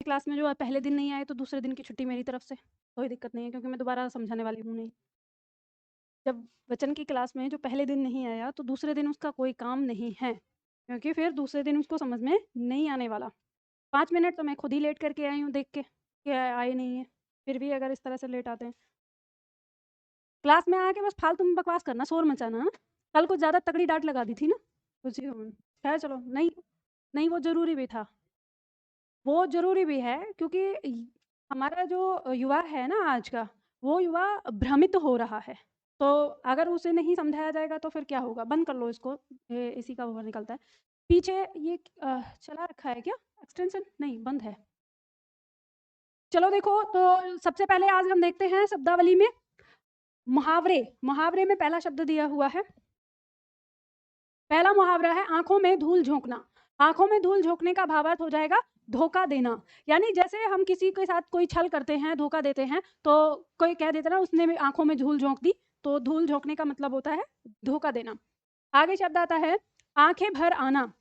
Class में जो पहले दिन नहीं आए तो दूसरे दिन की छुट्टी मेरी तरफ से, कोई दिक्कत नहीं है क्योंकि मैं दोबारा समझाने वाली हूँ नहीं। जब वचन की क्लास में जो पहले दिन नहीं आया तो दूसरे दिन उसका कोई काम नहीं है, क्योंकि फिर दूसरे दिन उसको समझ में नहीं आने वाला। 5 मिनट तो मैं खुद ही लेट करके आई हूँ देख के कि आए नहीं है, फिर भी अगर इस तरह से लेट आते हैं। क्लास में आके बस फालतू में बकवास करना, शोर मचाना, हाँ? कल कुछ ज़्यादा तगड़ी डाँट लगा दी थी ना, कुछ खैर चलो, नहीं, नहीं वो ज़रूरी भी था। वो ज़रूरी भी है क्योंकि हमारा जो युवा है ना आज का, वो युवा भ्रमित हो रहा है। तो अगर उसे नहीं समझाया जाएगा तो फिर क्या होगा? बंद कर लो इसको, इसी का वो निकलता है। पीछे ये चला रखा है क्या एक्सटेंशन? नहीं, बंद है। चलो देखो, तो सबसे पहले आज हम देखते हैं शब्दावली में मुहावरे। मुहावरे में पहला शब्द दिया हुआ है। पहला मुहावरा है आँखों में धूल झोंकना। आँखों में धूल झोंकने का भावार्थ हो जाएगा धोखा देना। यानी जैसे हम किसी के साथ कोई छल करते हैं, धोखा देते हैं, तो कोई कह देता है ना उसने आँखों में धूल झोंक दी, तो धूल झोंकने का मतलब होता है धोखा देना। आगे शब्द आता है आँखें भर आना।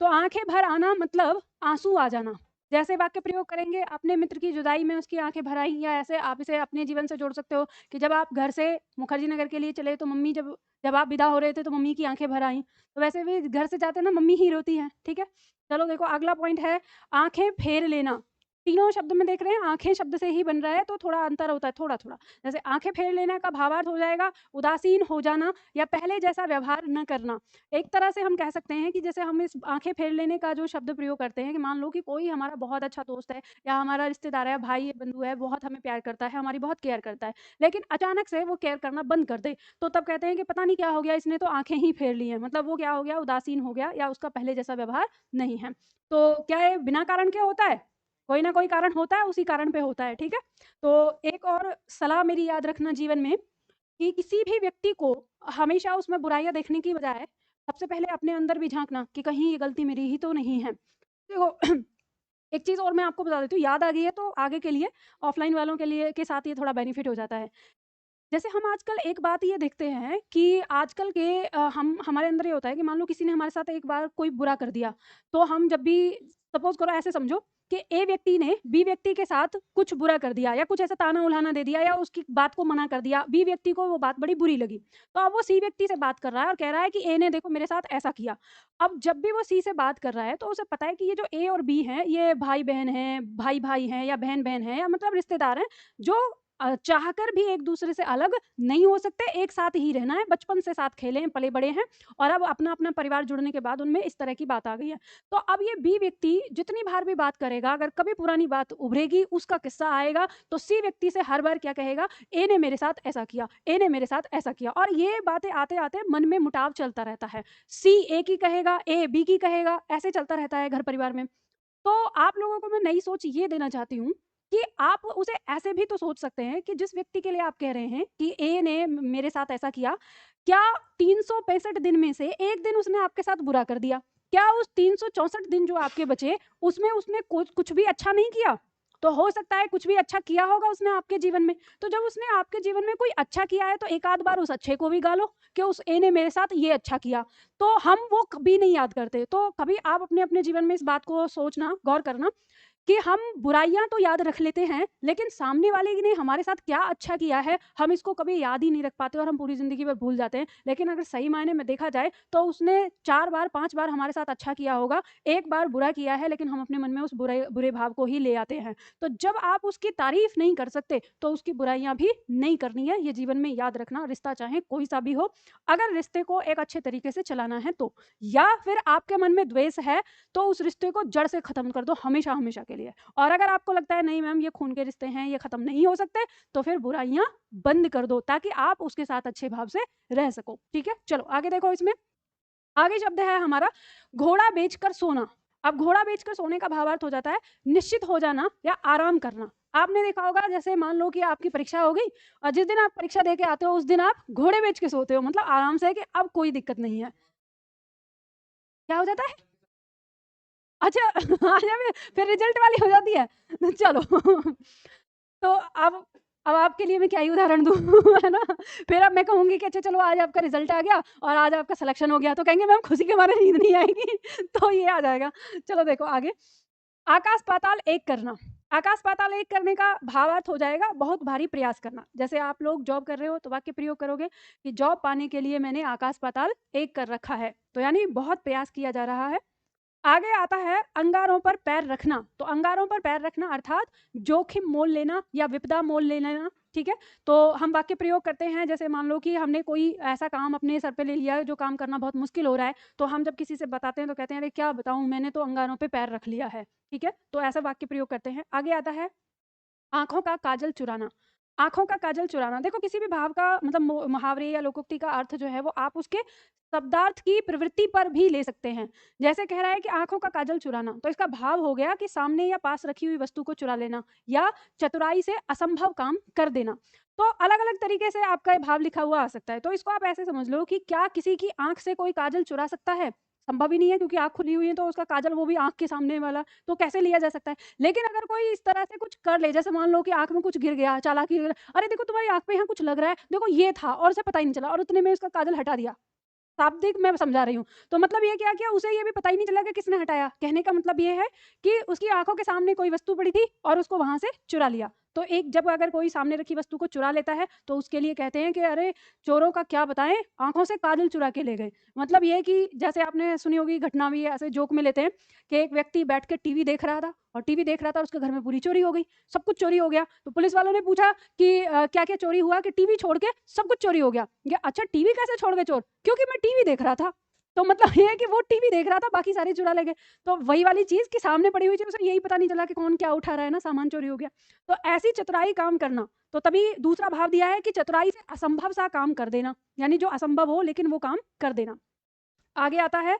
तो आँखें भर आना मतलब आँसू आ जाना। जैसे वाक्य प्रयोग करेंगे, अपने मित्र की जुदाई में उसकी आँखें भर आईं, या ऐसे आप इसे अपने जीवन से जोड़ सकते हो कि जब आप घर से मुखर्जी नगर के लिए चले तो मम्मी जब आप विदा हो रहे थे तो मम्मी की आँखें भर आईं। तो वैसे भी घर से जाते ना मम्मी ही रोती हैं, ठीक है? चलो देखो अगला पॉइंट है आँखें फेर लेना। तीनों शब्द में देख रहे हैं आँखें शब्द से ही बन रहा है, तो थोड़ा अंतर होता है, थोड़ा-थोड़ा। जैसे आँखें फेर लेना का भावार्थ हो जाएगा उदासीन हो जाना या पहले जैसा व्यवहार न करना। एक तरह से हम कह सकते हैं कि जैसे हम इस आँखें फेर लेने का जो शब्द प्रयोग करते हैं कि मान लो कि कोई हमारा बहुत अच्छा दोस्त है या हमारा रिश्तेदार है, भाई है, बंधु है, बहुत हमें प्यार करता है, हमारी बहुत केयर करता है, लेकिन अचानक से वो केयर करना बंद कर दे, तो तब कहते हैं कि पता नहीं क्या हो गया, इसने तो आँखें ही फेर ली हैं। मतलब वो क्या हो गया, उदासीन हो गया या उसका पहले जैसा व्यवहार नहीं है। तो क्या ये बिना कारण के होता है? कोई ना कोई कारण होता है, उसी कारण पे होता है, ठीक है? तो एक और सलाह मेरी याद रखना जीवन में कि किसी भी व्यक्ति को हमेशा उसमें बुराइयाँ देखने की बजाय सबसे पहले अपने अंदर भी झाँकना कि कहीं ये गलती मेरी ही तो नहीं है। देखो एक चीज़ और मैं आपको बता देती हूँ, याद आ गई है तो आगे के लिए ऑफ़लाइन वालों के लिए के साथ ये थोड़ा बेनिफिट हो जाता है। जैसे हम आजकल एक बात ये देखते हैं कि आजकल के हम हमारे अंदर ये होता है कि मान लो किसी ने हमारे साथ एक बार कोई बुरा कर दिया, तो हम जब भी सपोज़ करो ऐसे समझो कि ए व्यक्ति ने बी व्यक्ति के साथ कुछ बुरा कर दिया या कुछ ऐसा ताना-उल्हाना दे दिया या उसकी बात को मना कर दिया, बी व्यक्ति को वो बात बड़ी बुरी लगी। तो अब वो सी व्यक्ति से बात कर रहा है और कह रहा है कि ए ने देखो मेरे साथ ऐसा किया। अब जब भी वो सी से बात कर रहा है तो उसे पता है कि ये जो ए और बी हैं, ये भाई-बहन हैं, भाई-भाई हैं या बहन-बहन हैं या मतलब रिश्तेदार हैं, जो चाहकर भी एक दूसरे से अलग नहीं हो सकते, एक साथ ही रहना है, बचपन से साथ खेले हैं, पले-बड़े हैं और अब अपना-अपना परिवार जुड़ने के बाद उनमें इस तरह की बात आ गई है। तो अब ये बी व्यक्ति जितनी बार भी बात करेगा, अगर कभी पुरानी बात उभरेगी, उसका किस्सा आएगा, तो सी व्यक्ति से हर बार क्या कहेगा, ए ने मेरे साथ ऐसा किया, ए ने मेरे साथ ऐसा किया और ये बातें आते-आते मन में मुटाव चलता रहता है। सी ए की कहेगा, ए बी की कहेगा, ऐसे चलता रहता है घर परिवार में। तो आप लोगों को मैं नई सोच ये देना चाहती हूँ कि आप उसे ऐसे भी तो सोच सकते हैं कि जिस व्यक्ति के लिए आप कह रहे हैं कि ए ने मेरे साथ ऐसा किया, क्या 365 दिन में से 1 दिन उसने आपके साथ बुरा कर दिया? क्या उस 364 दिन जो आपके बचे, उसमें उसने कुछ भी अच्छा नहीं किया? तो हो सकता है कुछ भी अच्छा किया होगा उसने आपके जीवन में। तो जब उसने आपके जीवन में कोई अच्छा किया है, तो एक आध बार उस अच्छे को भी गालो कि उस ए ने मेरे साथ ये अच्छा किया। तो हम वो कभी नहीं याद करते। तो कभी आप अपने-अपने जीवन में इस बात को सोचना, गौर करना कि हम बुराइयाँ तो याद रख लेते हैं, लेकिन सामने वाले ने हमारे साथ क्या अच्छा किया है, हम इसको कभी याद ही नहीं रख पाते और हम पूरी ज़िंदगी भर भूल जाते हैं। लेकिन अगर सही मायने में देखा जाए, तो उसने 4 बार, 5 बार हमारे साथ अच्छा किया होगा, 1 बार बुरा किया है, लेकिन हम अपने मन में उस बुरे भाव को ही ले आते हैं। तो जब आप उसकी तारीफ़ नहीं कर सकते, तो उसकी बुराइयाँ भी नहीं करनी है। ये जीवन में याद रखना, रिश्ता चाहे कोई-सा भी हो, अगर रिश्ते को एक अच्छे तरीके से चलाना है तो। या फिर आपके मन में द्वेष है, तो उस रिश्ते को जड़ से खत्म कर दो हमेशा-हमेशा के लिए। और अगर आपको लगता है नहीं मैम ये खून के रिश्ते हैं, ये खत्म नहीं हो सकते, तो फिर बुराइयाँ बंद कर दो ताकि आप उसके साथ अच्छे भाव से रह सको। ठीक है? चलो आगे देखो इसमें। आगे शब्द है हमारा घोड़ा बेचकर सोना। अब घोड़ा बेचकर सोने का भावार्थ हो जाता है निश्चित हो जाना या आराम करना। आपने देखा होगा जैसे मान लो कि आपकी परीक्षा हो गई और जिस दिन आप परीक्षा दे के आते हो उस दिन आप घोड़े बेच के सोते हो, मतलब आराम से कि अब कोई दिक्कत नहीं है। क्या हो जाता है? अच्छा अच्छा फिर रिजल्ट वाली हो जाती है। चलो तो अब आपके लिए मैं क्या ही उदाहरण दूँ है ना? फिर अब मैं कहूँगी कि अच्छा चलो आज आपका रिजल्ट आ गया और आज आपका सिलेक्शन हो गया, तो कहेंगे मैम खुशी के मारे नींद नहीं आएगी तो ये आ जाएगा। चलो देखो आगे आकाश पाताल एक करना। आकाश पाताल एक करने का भावार्थ हो जाएगा बहुत भारी प्रयास करना। जैसे आप लोग जॉब कर रहे हो तो वाक्य प्रयोग करोगे कि जॉब पाने के लिए मैंने आकाश पाताल एक कर रखा है, तो यानी बहुत प्रयास किया जा रहा है। आगे आता है अंगारों पर पैर रखना। तो अंगारों पर पैर रखना अर्थात जोखिम मोल लेना या विपदा मोल ले लेना। ठीक है, तो हम वाक्य प्रयोग करते हैं, जैसे मान लो कि हमने कोई ऐसा काम अपने सर पे ले लिया है जो काम करना बहुत मुश्किल हो रहा है, तो हम जब किसी से बताते हैं तो कहते हैं अरे क्या बताऊं, मैंने तो अंगारों पे पैर रख लिया है। ठीक है, तो ऐसा वाक्य प्रयोग करते हैं। आगे आता है आंखों का काजल चुराना। आंखों का काजल चुराना, देखो किसी भी भाव का मतलब मुहावरे या लोकोक्ति का अर्थ जो है वो आप उसके शब्दार्थ की प्रवृत्ति पर भी ले सकते हैं। जैसे कह रहा है कि आंखों का काजल चुराना, तो इसका भाव हो गया कि सामने या पास रखी हुई वस्तु को चुरा लेना या चतुराई से असंभव काम कर देना। तो अलग अलग तरीके से आपका ये भाव लिखा हुआ आ सकता है। तो इसको आप ऐसे समझ लो कि क्या किसी की आंख से कोई काजल चुरा सकता है? संभव ही नहीं है, क्योंकि आंख खुली हुई है तो उसका काजल वो भी आंख के सामने वाला, तो कैसे लिया जा सकता है? लेकिन अगर कोई इस तरह से कुछ कर ले, जैसे मान लो कि आंख में कुछ गिर गया, चालाकी, अरे देखो तुम्हारी आंख पे यहाँ कुछ लग रहा है, देखो ये था और उसे पता ही नहीं चला, और उतने में उसका काजल हटा दिया। शाब्दिक मैं समझा रही हूँ। तो मतलब ये क्या किया, उसे ये भी पता ही नहीं चला कि किसने हटाया। कहने का मतलब ये है कि उसकी आंखों के सामने कोई वस्तु पड़ी थी और उसको वहां से चुरा लिया। तो एक जब अगर कोई सामने रखी वस्तु को चुरा लेता है तो उसके लिए कहते हैं कि अरे चोरों का क्या बताएं, आंखों से काजल चुरा के ले गए। मतलब ये कि जैसे आपने सुनी होगी घटना भी ऐसे जोक में लेते हैं कि एक व्यक्ति बैठ के टीवी देख रहा था और टीवी देख रहा था, उसके घर में पूरी चोरी हो गई, सब कुछ चोरी हो गया। तो पुलिस वालों ने पूछा कि क्या क्या चोरी हुआ, कि टीवी छोड़ के सब कुछ चोरी हो गया। ये अच्छा टीवी कैसे छोड़ गए चोर? क्योंकि मैं टीवी देख रहा था। तो मतलब ये है कि वो टीवी देख रहा था, बाकी सारे चुरा ले गए। तो वही वाली चीज कि सामने पड़ी हुई चीज उसे यही पता नहीं चला कि कौन क्या उठा रहा है ना, सामान चोरी हो गया। तो ऐसी चतुराई काम करना, तो तभी दूसरा भाव दिया है कि चतुराई से असंभव सा काम कर देना, यानी जो असंभव हो लेकिन वो काम कर देना। आगे आता है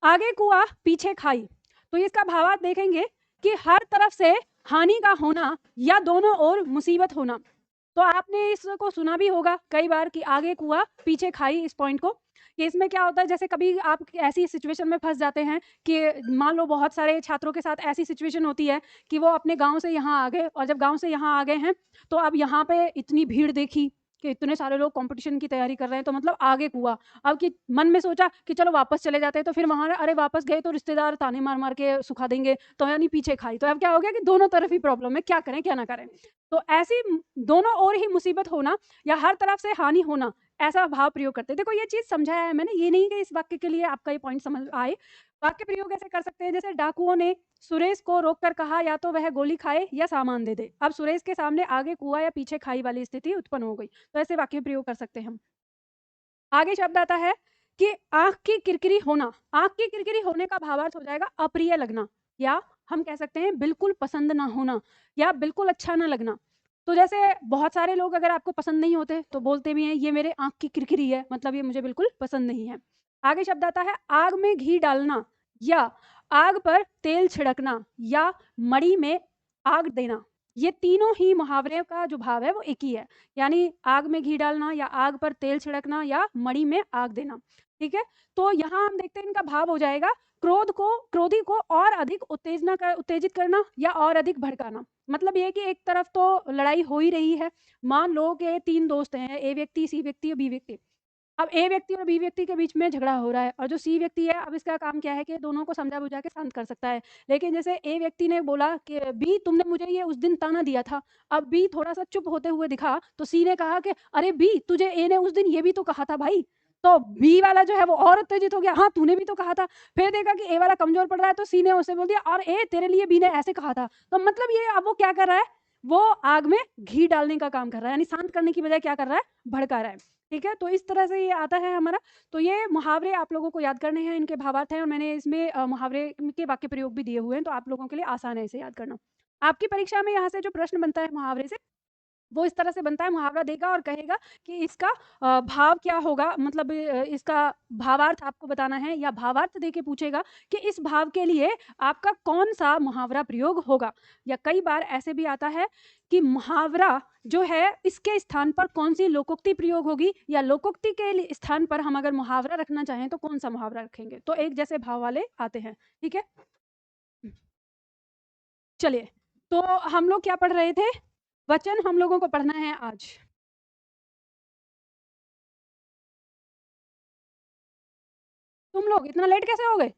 आगे कुआ पीछे खाई। तो इसका भावार्थ देखेंगे कि हर तरफ से हानि का होना या दोनों ओर मुसीबत होना। तो आपने इसको सुना भी होगा कई बार कि आगे कुआ पीछे खाई, इस पॉइंट को, कि इसमें क्या होता है, जैसे कभी आप ऐसी सिचुएशन में फंस जाते हैं कि मान लो बहुत सारे छात्रों के साथ ऐसी सिचुएशन होती है कि वो अपने गांव से यहाँ आ गए, और जब गांव से यहाँ आ गए हैं तो अब यहाँ पे इतनी भीड़ देखी कि इतने सारे लोग कंपटीशन की तैयारी कर रहे हैं, तो मतलब आगे कुआ। अब कि मन में सोचा कि चलो वापस चले जाते हैं, तो फिर वहां अरे वापस गए तो रिश्तेदार ताने मार मार के सुखा देंगे, तो यानी पीछे खाई। तो अब क्या हो गया कि दोनों तरफ ही प्रॉब्लम है, क्या करें क्या ना करें। तो ऐसी दोनों ओर ही मुसीबत होना या हर तरफ से हानि होना, ऐसा भाव प्रयोग करते हैं। देखो ये चीज समझाया है मैंने, ये नहीं कि इस वाक्य के लिए आपका ये पॉइंट समझ आए। वाक्य प्रयोग ऐसे कर सकते हैं, जैसे डाकुओं ने सुरेश को रोककर कहा या तो वह गोली खाए या सामान दे दे। अब सुरेश के सामने आगे कुआ या पीछे खाई वाली स्थिति उत्पन्न हो गई, तो ऐसे वाक्य प्रयोग कर सकते हैं हम। आगे शब्द आता है कि आंख की किरकिरी होना। आंख की किरकिरी होने का भावार्थ हो जाएगा अप्रिय लगना, या हम कह सकते हैं बिल्कुल पसंद ना होना या बिल्कुल अच्छा ना लगना। तो जैसे बहुत सारे लोग अगर आपको पसंद नहीं होते तो बोलते भी हैं ये मेरे आंख की किरकिरी है, मतलब ये मुझे बिल्कुल पसंद नहीं है। आगे शब्द आता है आग में घी डालना या आग पर तेल छिड़कना या मड़ी में आग देना। ये तीनों ही मुहावरे का जो भाव है वो एक ही है, यानी आग में घी डालना या आग पर तेल छिड़कना या मड़ी में आग देना। ठीक है, तो यहाँ हम देखते हैं इनका भाव हो जाएगा क्रोधी को और अधिक उत्तेजित करना या और अधिक भड़काना। मतलब ये कि एक तरफ तो लड़ाई हो ही रही है, मान लो कि तीन दोस्त हैं, ए व्यक्ति, सी व्यक्ति और बी व्यक्ति। अब ए व्यक्ति और बी व्यक्ति के बीच में झगड़ा हो रहा है, और जो सी व्यक्ति है अब इसका काम क्या है कि दोनों को समझा बुझा के शांत कर सकता है। लेकिन जैसे ए व्यक्ति ने बोला कि बी तुमने मुझे ये उस दिन ताना दिया था, अब बी थोड़ा सा चुप होते हुए दिखा, तो सी ने कहा कि अरे बी तुझे ए ने उस दिन ये भी तो कहा था भाई। तो बी वाला जो है वो और उत्तेजित हो गया, हाँ तूने भी तो कहा था। फिर देखा कि ए वाला कमजोर पड़ रहा है, तो सी ने उसे बोल दिया और ए तेरे लिए बी ने ऐसे कहा था। तो मतलब ये अब वो क्या कर रहा है, वो आग में घी डालने का काम कर रहा है, यानी शांत करने की बजाय क्या कर रहा है, भड़का रहा है। ठीक है, तो इस तरह से ये आता है हमारा। तो ये मुहावरे आप लोगों को याद करने हैं, इनके भावार्थ हैं, और मैंने इसमें मुहावरे के वाक्य प्रयोग भी दिए हुए हैं, तो आप लोगों के लिए आसान है इसे याद करना। आपकी परीक्षा में यहाँ से जो प्रश्न बनता है मुहावरे से, वो इस तरह से बनता है, मुहावरा देगा और कहेगा कि इसका भाव क्या होगा, मतलब इसका भावार्थ आपको बताना है, या भावार्थ देके पूछेगा कि इस भाव के लिए आपका कौन सा मुहावरा प्रयोग होगा। या कई बार ऐसे भी आता है कि मुहावरा जो है इसके स्थान पर कौन सी लोकोक्ति प्रयोग होगी, या लोकोक्ति के स्थान पर हम अगर मुहावरा रखना चाहें तो कौन सा मुहावरा रखेंगे। तो एक जैसे भाव वाले आते हैं। ठीक है, चलिए, तो हम लोग क्या पढ़ रहे थे, वचन हम लोगों को पढ़ना है आज। तुम लोग इतना लेट कैसे हो गए?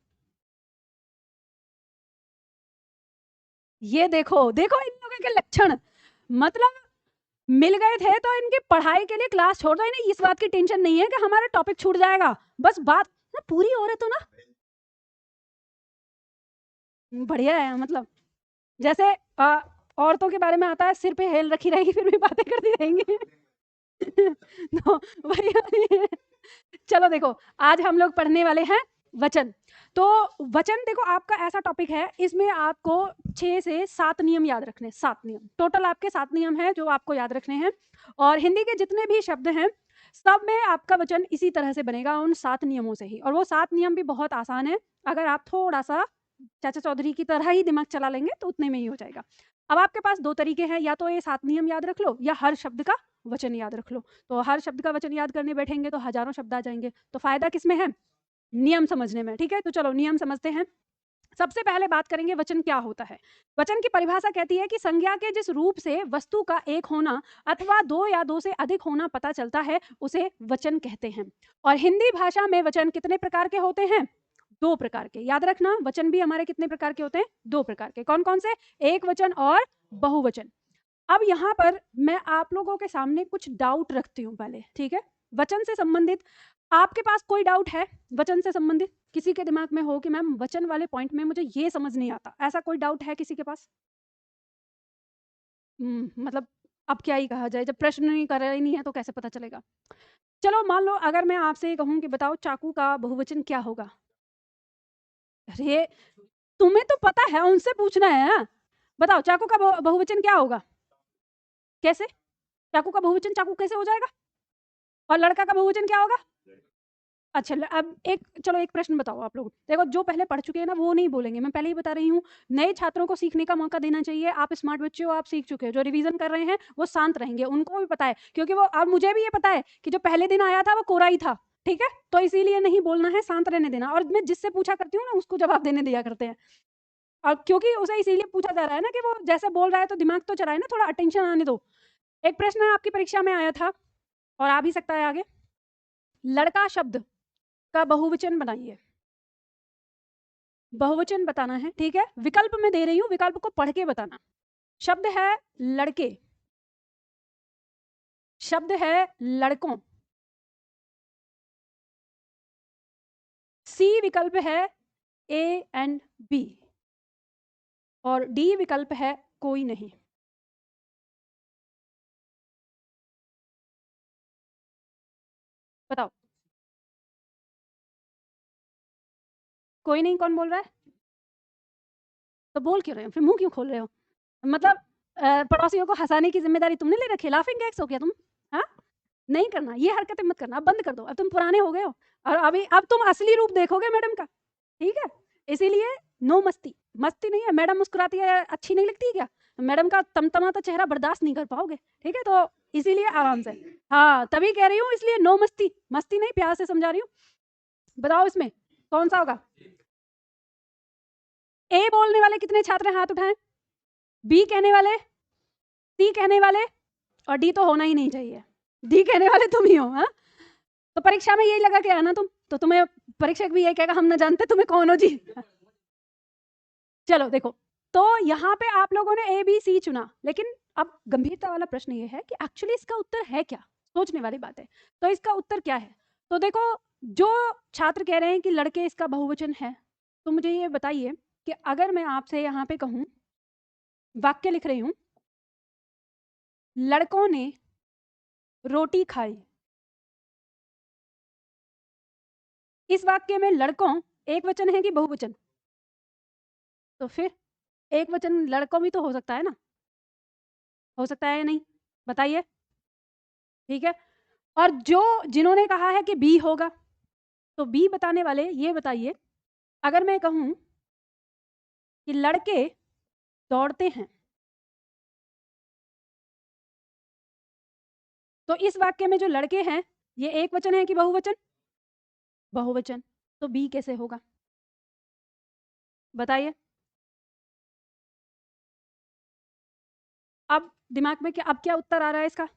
ये देखो देखो इन लोगों के लक्षण, मतलब मिल गए थे तो इनकी पढ़ाई के लिए क्लास छोड़ दो, इन्हें इस बात की टेंशन नहीं है कि हमारा टॉपिक छूट जाएगा, बस बात ना पूरी हो रही तो ना बढ़िया है। मतलब जैसे औरतों के बारे में आता है, सिर पे हेल रखी रहेगी फिर भी बातें करती रहेंगी। तो वही चलो देखो, आज हम लोग पढ़ने वाले हैं वचन। तो वचन देखो आपका ऐसा टॉपिक है, इसमें आपको 6 से 7 नियम याद रखने, 7 नियम टोटल आपके 7 नियम हैं जो आपको याद रखने हैं। और हिंदी के जितने भी शब्द हैं सब में आपका वचन इसी तरह से बनेगा, उन 7 नियमों से ही। और वो 7 नियम भी बहुत आसान है, अगर आप थोड़ा सा चाचा चौधरी की तरह ही दिमाग चला लेंगे तो उतने में ही हो जाएगा। अब आपके पास 2 तरीके हैं, या तो ये 7 नियम याद रख लो या हर शब्द का वचन याद रख लो। तो हर शब्द का वचन याद करने बैठेंगे तो हजारों शब्द आ जाएंगे, तो फायदा किसमें है? नियम समझने में। ठीक है, तो चलो नियम समझते हैं। सबसे पहले बात करेंगे वचन क्या होता है। वचन की परिभाषा कहती है कि संज्ञा के जिस रूप से वस्तु का एक होना अथवा 2 या 2 से अधिक होना पता चलता है उसे वचन कहते हैं। और हिंदी भाषा में वचन कितने प्रकार के होते हैं? 2 प्रकार के। याद रखना, वचन भी हमारे कितने प्रकार के होते हैं? 2 प्रकार के। कौन कौन से? एक वचन और बहुवचन। अब यहाँ पर मैं आप लोगों के सामने कुछ डाउट रखती हूँ पहले, ठीक है? वचन से संबंधित आपके पास कोई डाउट है? वचन से संबंधित किसी के दिमाग में हो कि मैम वचन वाले पॉइंट में मुझे ये समझ नहीं आता, ऐसा कोई डाउट है किसी के पास? मतलब अब क्या ही कहा जाए, जब प्रश्न ही कर ही नहीं है तो कैसे पता चलेगा? चलो मान लो अगर मैं आपसे कहूँ कि बताओ चाकू का बहुवचन क्या होगा? अरे तुम्हें तो पता है, उनसे पूछना है ना। बताओ चाकू का बहुवचन क्या होगा? कैसे? चाकू का बहुवचन चाकू कैसे हो जाएगा? और लड़का का बहुवचन क्या होगा? अच्छा अब एक चलो एक प्रश्न बताओ आप लोग, देखो जो पहले पढ़ चुके हैं ना वो नहीं बोलेंगे, मैं पहले ही बता रही हूँ। नए छात्रों को सीखने का मौका देना चाहिए। आप स्मार्ट बच्चे हो, आप सीख चुके हो, जो रिवीजन कर रहे हैं वो शांत रहेंगे, उनको भी पता है, क्योंकि वो अब मुझे भी ये पता है कि जो पहले दिन आया था वो कोरा ही था। ठीक है, तो इसीलिए नहीं बोलना है, शांत रहने देना। और मैं जिससे पूछा करती हूँ ना उसको जवाब देने दिया करते हैं। और क्योंकि उसे इसीलिए पूछा जा रहा है ना कि वो जैसे बोल रहा है तो दिमाग तो चलाए ना, थोड़ा अटेंशन आने दो। एक प्रश्न आपकी परीक्षा में आया था और आ भी सकता है आगे। लड़का शब्द का बहुवचन बनाइए। बहुवचन बताना है, ठीक है? विकल्प में दे रही हूँ, विकल्प को पढ़ के बताना। शब्द है लड़के, शब्द है लड़कों, सी विकल्प है ए एंड बी, और डी विकल्प है कोई नहीं। बताओ कोई नहीं कौन बोल रहा है? तो बोल क्यों रहे हो फिर, मुंह क्यों खोल रहे हो? मतलब पड़ोसियों को हंसाने की जिम्मेदारी तुमने ले रखी है? लाफिंग गैग्स हो क्या तुम? हाँ, नहीं करना ये हरकतें, मत करना, अब बंद कर दो। अब तुम पुराने हो गए हो और अभी अब तुम असली रूप देखोगे मैडम का, ठीक है? इसीलिए नो मस्ती, मस्ती नहीं है। मैडम मुस्कुराती है, अच्छी नहीं लगती है क्या? मैडम का तमतमाता चेहरा बर्दाश्त नहीं कर पाओगे, ठीक है? तो इसीलिए आराम से, हाँ तभी कह रही हूँ, इसलिए नो मस्ती, मस्ती नहीं, प्यार से समझा रही हूँ। बताओ इसमें कौन सा होगा? ए बोलने वाले कितने छात्र हाथ उठाएं? बी कहने वाले, सी कहने वाले, और डी तो होना ही नहीं चाहिए। डी कहने वाले तुम ही हो। हाँ, तो परीक्षा में यही लगा के आना तुम, तो तुम्हें परीक्षक भी यही कहेगा हम ना जानते तुम्हें कौन हो जी। चलो देखो, तो यहाँ पे आप लोगों ने ए बी सी चुना, लेकिन अब गंभीरता वाला प्रश्न ये है कि एक्चुअली इसका उत्तर है क्या? सोचने वाली बात है। तो इसका उत्तर क्या है? तो देखो, जो छात्र कह रहे हैं कि लड़के इसका बहुवचन है, तो मुझे ये बताइए कि अगर मैं आपसे यहाँ पे कहूँ, वाक्य लिख रही हूँ, लड़कों ने रोटी खाई। इस वाक्य में लड़कों एक वचन है कि बहुवचन? तो फिर एक वचन लड़कों भी तो हो सकता है ना, हो सकता है या नहीं? बताइए। ठीक है, और जो जिन्होंने कहा है कि बी होगा, तो बी बताने वाले ये बताइए, अगर मैं कहूं कि लड़के दौड़ते हैं, तो इस वाक्य में जो लड़के हैं ये एक वचन है कि बहुवचन? बहुवचन। तो बी कैसे होगा? बताइए। अब दिमाग में क्या, अब क्या उत्तर आ रहा है इसका?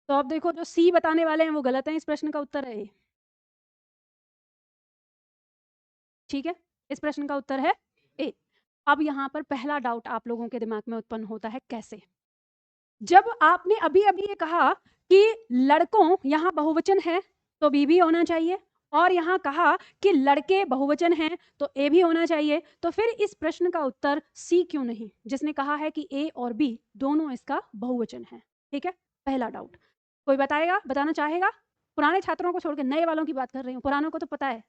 तो अब देखो, जो सी बताने वाले हैं वो गलत हैं, इस प्रश्न का उत्तर है ए। ठीक है, इस प्रश्न का उत्तर है ए। अब यहाँ पर पहला डाउट आप लोगों के दिमाग में उत्पन्न होता है, कैसे? जब आपने अभी अभी ये कहा कि लड़कों, यहाँ बहुवचन है तो बी भी होना चाहिए, और यहाँ कहा कि लड़के बहुवचन हैं तो ए भी होना चाहिए, तो फिर इस प्रश्न का उत्तर सी क्यों नहीं, जिसने कहा है कि ए और बी दोनों इसका बहुवचन है? ठीक है, पहला डाउट। कोई बताएगा, बताना चाहेगा? पुराने छात्रों को छोड़ के नए वालों की बात कर रही हूँ, पुरानों को तो पता है।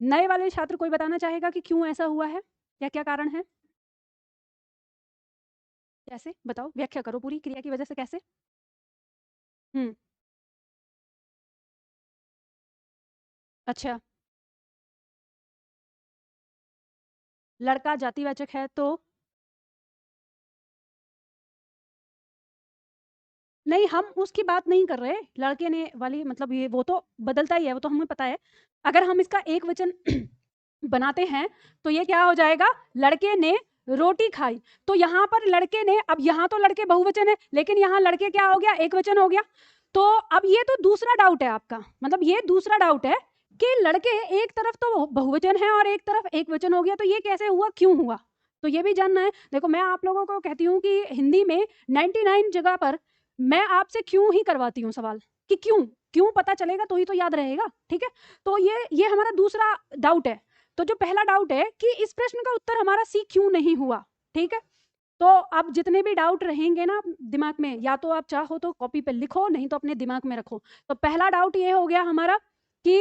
नए वाले छात्र कोई बताना चाहेगा कि क्यों ऐसा हुआ है, या क्या कारण है? कैसे बताओ, व्याख्या करो पूरी क्रिया की वजह से, कैसे? अच्छा, लड़का जातिवाचक है तो नहीं, हम उसकी बात नहीं कर रहे, लड़के ने वाली मतलब ये वो तो बदलता ही है, वो तो हमें पता है। अगर हम इसका एक वचन बनाते हैं तो ये क्या हो जाएगा, लड़के ने रोटी खाई। तो यहाँ पर लड़के ने, अब यहाँ तो लड़के बहुवचन है लेकिन यहाँ लड़के क्या हो गया, एक वचन हो गया। तो अब ये तो दूसरा डाउट है आपका, मतलब ये दूसरा डाउट है कि लड़के एक तरफ तो बहुवचन है और एक तरफ एक वचन हो गया, तो ये कैसे हुआ, क्यों हुआ, तो ये भी जानना है। देखो, मैं आप लोगों को कहती हूँ कि हिंदी में 99 जगह पर मैं आपसे क्यों ही करवाती हूँ सवाल, कि क्यों क्यों पता चलेगा तो ही तो याद रहेगा। ठीक है, तो ये हमारा दूसरा डाउट है। तो जो पहला डाउट है कि इस प्रश्न का उत्तर हमारा सी क्यों नहीं हुआ। ठीक है, तो अब जितने भी डाउट रहेंगे ना दिमाग में, या तो आप चाहो तो कॉपी पे लिखो, नहीं तो अपने दिमाग में रखो। तो पहला डाउट ये हो गया हमारा कि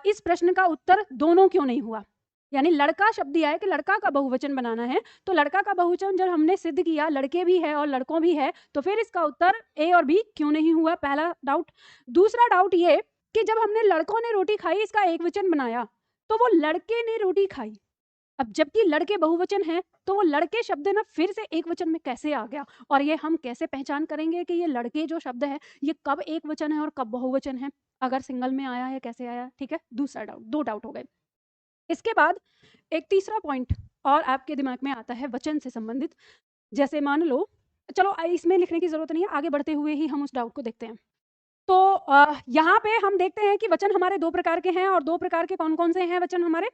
इस प्रश्न का उत्तर दोनों क्यों नहीं हुआ, यानी लड़का शब्द दिया है कि लड़का का बहुवचन बनाना है, तो लड़का का बहुवचन जब हमने सिद्ध किया लड़के भी है और लड़कों भी है, तो फिर इसका उत्तर ए और बी क्यों नहीं हुआ, पहला डाउट। दूसरा डाउट ये कि जब हमने लड़कों ने रोटी खाई इसका एक वचन बनाया, तो वो लड़के ने रोटी खाई, अब जबकि लड़के बहुवचन है तो वो लड़के शब्द ना फिर से एक वचन में कैसे आ गया, और ये हम कैसे पहचान करेंगे कि ये लड़के जो शब्द है ये कब एक वचन है और कब बहुवचन है, अगर सिंगल में आया है कैसे आया। ठीक है, दूसरा डाउट, दो डाउट हो गए। इसके बाद एक तीसरा पॉइंट और आपके दिमाग में आता है वचन से संबंधित। जैसे मान लो, चलो इसमें लिखने की जरूरत नहीं है, आगे बढ़ते हुए ही हम उस डाउट को देखते हैं। तो यहाँ पे हम देखते हैं कि वचन हमारे दो प्रकार के हैं, और दो प्रकार के कौन कौन से हैं वचन हमारे,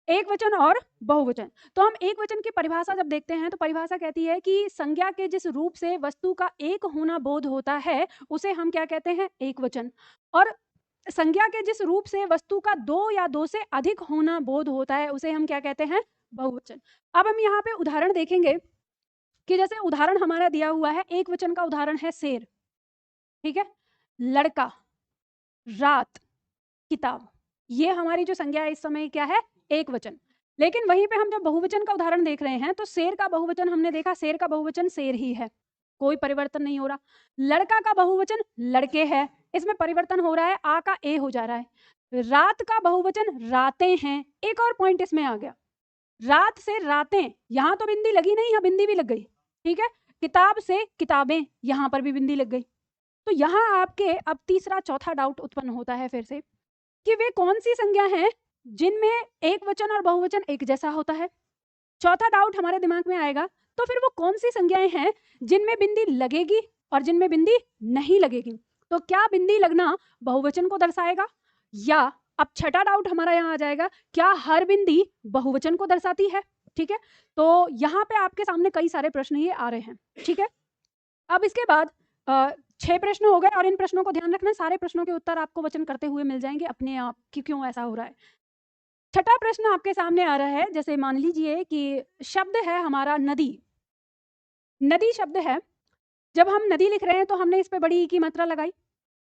एक वचन और बहुवचन। तो हम एक वचन की परिभाषा जब देखते हैं तो परिभाषा कहती है कि संज्ञा के जिस रूप से वस्तु का एक होना बोध होता है उसे हम क्या कहते हैं, एक वचन। और संज्ञा के जिस रूप से वस्तु का दो या दो से अधिक होना बोध होता है उसे हम क्या कहते हैं, बहुवचन। अब हम यहाँ पे उदाहरण देखेंगे कि जैसे उदाहरण हमारा दिया हुआ है, एक वचन का उदाहरण है शेर, ठीक है, लड़का, रात, किताब, ये हमारी जो संज्ञा है इस समय क्या है, एक वचन। लेकिन वहीं पे हम जब बहुवचन का उदाहरण देख रहे हैं तो शेर का बहुवचन हमने देखा, शेर का बहुवचन शेर ही है, कोई परिवर्तन नहीं हो रहा। लड़का का बहुवचन लड़के है, इसमें परिवर्तन हो रहा है, आ का ए हो जा रहा है। रात का बहुवचन रातें हैं, एक और पॉइंट इसमें आ गया, रात से रातें, यहां तो बिंदी लगी नहीं, यहाँ बिंदी भी लग गई। ठीक है, किताब से किताबें, यहां पर भी बिंदी लग गई। तो यहाँ आपके अब तीसरा चौथा डाउट उत्पन्न होता है फिर से कि वे कौन सी संज्ञा हैं जिनमें एक वचन और बहुवचन एक जैसा होता है। चौथा डाउट हमारे दिमाग में आएगा, तो फिर वो कौन सी संज्ञाएं हैं जिनमें बिंदी लगेगी और जिनमें बिंदी नहीं लगेगी। तो क्या बिंदी लगना बहुवचन को दर्शाएगा, या अब छठा डाउट हमारा यहाँ आ जाएगा, क्या हर बिंदी बहुवचन को दर्शाती है। ठीक है, तो यहाँ पे आपके सामने कई सारे प्रश्न ये आ रहे हैं। ठीक है, अब इसके बाद 6 प्रश्न हो गए, और इन प्रश्नों को ध्यान रखना, सारे प्रश्नों के उत्तर आपको वचन करते हुए मिल जाएंगे अपने आप कि क्यों ऐसा हो रहा है। छठा प्रश्न आपके सामने आ रहा है, जैसे मान लीजिए कि शब्द है हमारा नदी, नदी शब्द है, जब हम नदी लिख रहे हैं तो हमने इस पे बड़ी ई की मात्रा लगाई,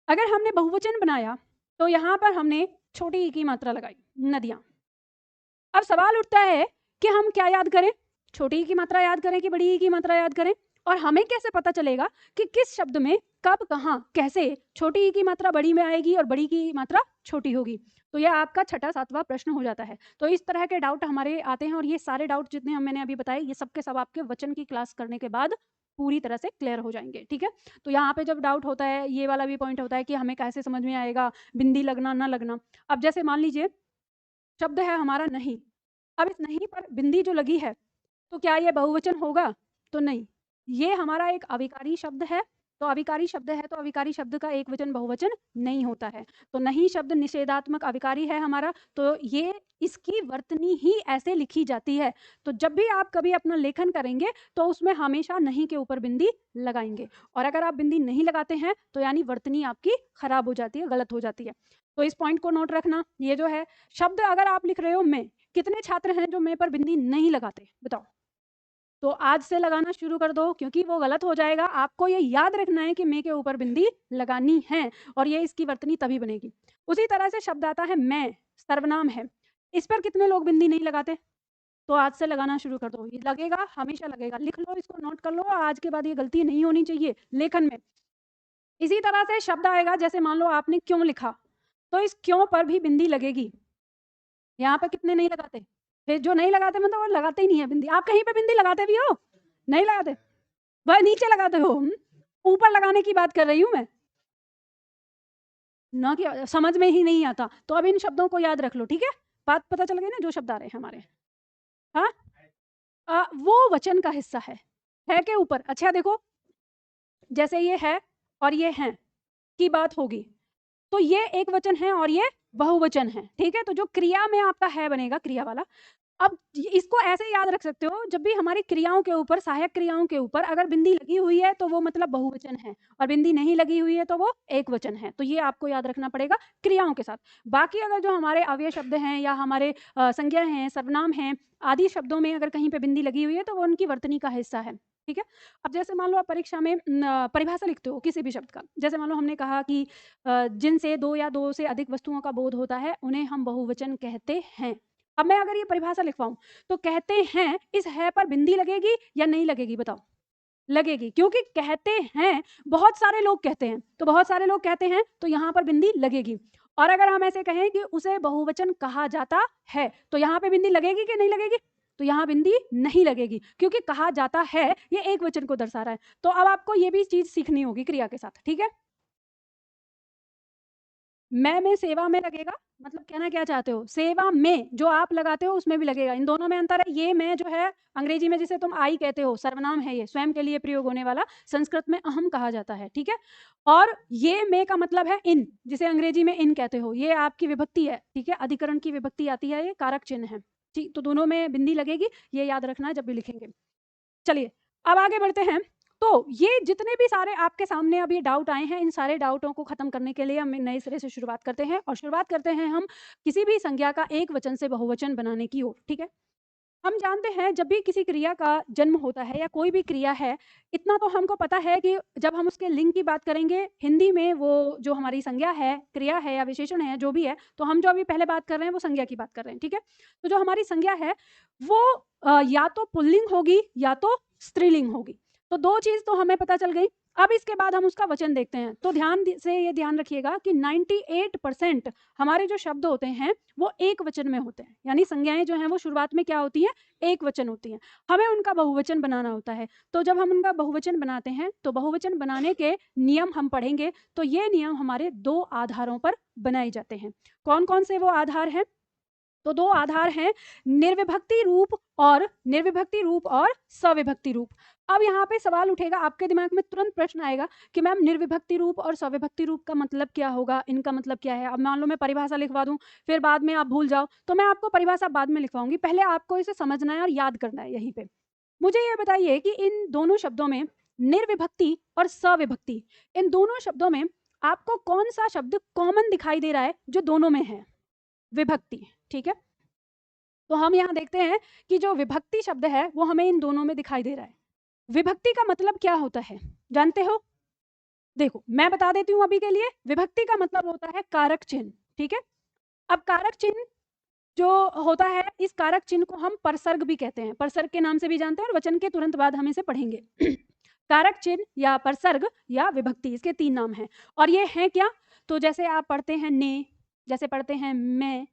अगर हमने बहुवचन बनाया तो यहाँ पर हमने छोटी ई की मात्रा लगाई, नदियां। अब सवाल उठता है कि हम क्या याद करें, छोटी ई की मात्रा याद करें कि बड़ी ई की मात्रा याद करें, और हमें कैसे पता चलेगा कि किस शब्द में कब कहाँ कैसे छोटी ई की मात्रा बड़ी में आएगी और बड़ी की मात्रा छोटी होगी। तो यह आपका छठा सातवां प्रश्न हो जाता है। तो इस तरह के डाउट हमारे आते हैं, और ये सारे डाउट जितने हम मैंने अभी बताए ये सब के सब आपके वचन की क्लास करने के बाद पूरी तरह से क्लियर हो जाएंगे। ठीक है, तो यहाँ पे जब डाउट होता है ये वाला भी पॉइंट होता है कि हमें कैसे समझ में आएगा बिंदी लगना ना लगना। अब जैसे मान लीजिए शब्द है हमारा नहीं, अब इस नहीं पर बिंदी जो लगी है तो क्या ये बहुवचन होगा, तो नहीं, ये हमारा एक अविकारी शब्द है, तो अविकारी शब्द है तो अविकारी शब्द का एक वचन बहुवचन नहीं होता है। तो नहीं शब्द निषेधात्मक अविकारी है हमारा, तो ये इसकी वर्तनी ही ऐसे लिखी जाती है। तो जब भी आप कभी अपना लेखन करेंगे तो उसमें हमेशा नहीं के ऊपर बिंदी लगाएंगे, और अगर आप बिंदी नहीं लगाते हैं तो यानी वर्तनी आपकी खराब हो जाती है, गलत हो जाती है। तो इस पॉइंट को नोट रखना। ये जो है शब्द अगर आप लिख रहे हो मैं, कितने छात्र हैं जो मैं पर बिंदी नहीं लगाते, बताओ? तो आज से लगाना शुरू कर दो, क्योंकि वो गलत हो जाएगा। आपको ये याद रखना है कि मैं के ऊपर बिंदी लगानी है, और ये इसकी वर्तनी तभी बनेगी। उसी तरह से शब्द आता है मैं, सर्वनाम है, इस पर कितने लोग बिंदी नहीं लगाते? तो आज से लगाना शुरू कर दो, ये लगेगा, हमेशा लगेगा। लिख लो, इसको नोट कर लो, आज के बाद ये गलती नहीं होनी चाहिए लेखन में। इसी तरह से शब्द आएगा, जैसे मान लो आपने क्यों लिखा, तो इस क्यों पर भी बिंदी लगेगी। यहाँ पर कितने नहीं लगाते? फिर जो नहीं लगाते मतलब वो लगाते ही नहीं है बिंदी। आप कहीं पे बिंदी लगाते भी हो? नहीं लगाते, वह नीचे लगाते हो। ऊपर लगाने की बात कर रही हूँ मैं ना, कि समझ में ही नहीं आता। तो अब इन शब्दों को याद रख लो, ठीक है? बात पता चल गई ना, जो शब्द आ रहे हैं हमारे। हाँ, वो वचन का हिस्सा है के ऊपर। अच्छा देखो, जैसे ये है और ये है की बात होगी, तो ये एक वचन है और ये बहुवचन है, ठीक है? तो जो क्रिया में आपका है बनेगा, क्रिया वाला। अब इसको ऐसे याद रख सकते हो, जब भी हमारी क्रियाओं के ऊपर, सहायक क्रियाओं के ऊपर अगर बिंदी लगी हुई है तो वो मतलब बहुवचन है, और बिंदी नहीं लगी हुई है तो वो एक वचन है। तो ये आपको याद रखना पड़ेगा क्रियाओं के साथ। बाकी अगर जो हमारे अव्यय शब्द हैं या हमारे संज्ञा हैं, सर्वनाम हैं आदि शब्दों में अगर कहीं पे बिंदी लगी हुई है तो वो उनकी वर्तनी का हिस्सा है, ठीक है? अब जैसे मान लो आप परीक्षा में परिभाषा लिखते हो किसी भी शब्द का, जैसे मान लो हमने कहा कि जिनसे दो या दो से अधिक वस्तुओं का बोध होता है उन्हें हम बहुवचन कहते हैं। अब मैं अगर ये परिभाषा लिखवाऊं तो कहते हैं, इस है पर बिंदी लगेगी या नहीं लगेगी, बताओ? लगेगी, क्योंकि कहते हैं बहुत सारे लोग कहते हैं, तो बहुत सारे लोग कहते हैं तो यहाँ पर बिंदी लगेगी। और अगर हम ऐसे कहें कि उसे बहुवचन कहा जाता है, तो यहाँ पे बिंदी लगेगी कि नहीं लगेगी? तो यहाँ बिंदी नहीं लगेगी, क्योंकि कहा जाता है ये एक वचन को दर्शा रहा है। तो अब आपको ये भी चीज सीखनी होगी क्रिया के साथ, ठीक है? मैं में सेवा में लगेगा, मतलब कहना क्या चाहते हो? सेवा में जो आप लगाते हो उसमें भी लगेगा। इन दोनों में अंतर है। ये में जो है अंग्रेजी में जिसे तुम आई कहते हो, सर्वनाम है, ये स्वयं के लिए प्रयोग होने वाला, संस्कृत में अहम कहा जाता है, ठीक है? और ये में का मतलब है इन, जिसे अंग्रेजी में इन कहते हो, ये आपकी विभक्ति है, ठीक है? अधिकरण की विभक्ति आती है, ये कारक चिन्ह है, ठीक? तो दोनों में बिंदी लगेगी, ये याद रखना है जब भी लिखेंगे। चलिए अब आगे बढ़ते हैं। तो ये जितने भी सारे आपके सामने अब ये डाउट आए हैं, इन सारे डाउटों को खत्म करने के लिए हम नए सिरे से शुरुआत करते हैं, और शुरुआत करते हैं हम किसी भी संज्ञा का एक वचन से बहुवचन बनाने की ओर, ठीक है? हम जानते हैं जब भी किसी क्रिया का जन्म होता है या कोई भी क्रिया है, इतना तो हमको पता है कि जब हम उसके लिंग की बात करेंगे हिंदी में, वो जो हमारी संज्ञा है, क्रिया है या विशेषण है, जो भी है, तो हम जो अभी पहले बात कर रहे हैं वो संज्ञा की बात कर रहे हैं, ठीक है? तो जो हमारी संज्ञा है वो या तो पुल्लिंग होगी या तो स्त्रीलिंग होगी। तो दो चीज तो हमें पता चल गई। अब इसके बाद हम उसका वचन देखते हैं। तो ध्यान से ये ध्यान रखिएगा कि 98% हमारे जो शब्द होते हैं वो एक वचन में होते हैं, यानी संज्ञाएं जो हैं वो शुरुआत में क्या होती हैं? एक वचन होती हैं। हमें उनका बहुवचन बनाना होता है। तो जब हम उनका बहुवचन बनाते हैं तो बहुवचन बनाने के नियम हम पढ़ेंगे। तो ये नियम हमारे दो आधारों पर बनाए जाते हैं। कौन कौन से वो आधार हैं? तो दो आधार हैं, निर्विभक्ति रूप और सविभक्ति रूप। अब यहाँ पे सवाल उठेगा आपके दिमाग में, तुरंत प्रश्न आएगा कि मैम निर्विभक्ति रूप और सविभक्ति रूप का मतलब क्या होगा, इनका मतलब क्या है? अब मान लो मैं परिभाषा लिखवा दूं, फिर बाद में आप भूल जाओ, तो मैं आपको परिभाषा बाद में लिखवाऊंगी, पहले आपको इसे समझना है और याद करना है यहीं पे। मुझे ये बताइए कि इन दोनों शब्दों में, निर्विभक्ति और सविभक्ति, इन दोनों शब्दों में आपको कौन सा शब्द कॉमन दिखाई दे रहा है जो दोनों में है? विभक्ति, ठीक है? तो हम यहाँ देखते हैं कि जो विभक्ति शब्द है वो हमें इन दोनों में दिखाई दे रहा है। विभक्ति का मतलब क्या होता है, जानते हो? देखो मैं बता देती हूँ अभी के लिए। विभक्ति का मतलब होता है कारक चिन्ह, ठीक है? अब कारक चिन्ह जो होता है, इस कारक चिन्ह को हम परसर्ग भी कहते हैं, परसर्ग के नाम से भी जानते हैं, और वचन के तुरंत बाद हम इसे पढ़ेंगे। कारक चिन्ह या परसर्ग या विभक्ति, इसके तीन नाम हैं। और ये हैं क्या? तो जैसे आप पढ़ते हैं ने, जैसे पढ़ते हैं मैं,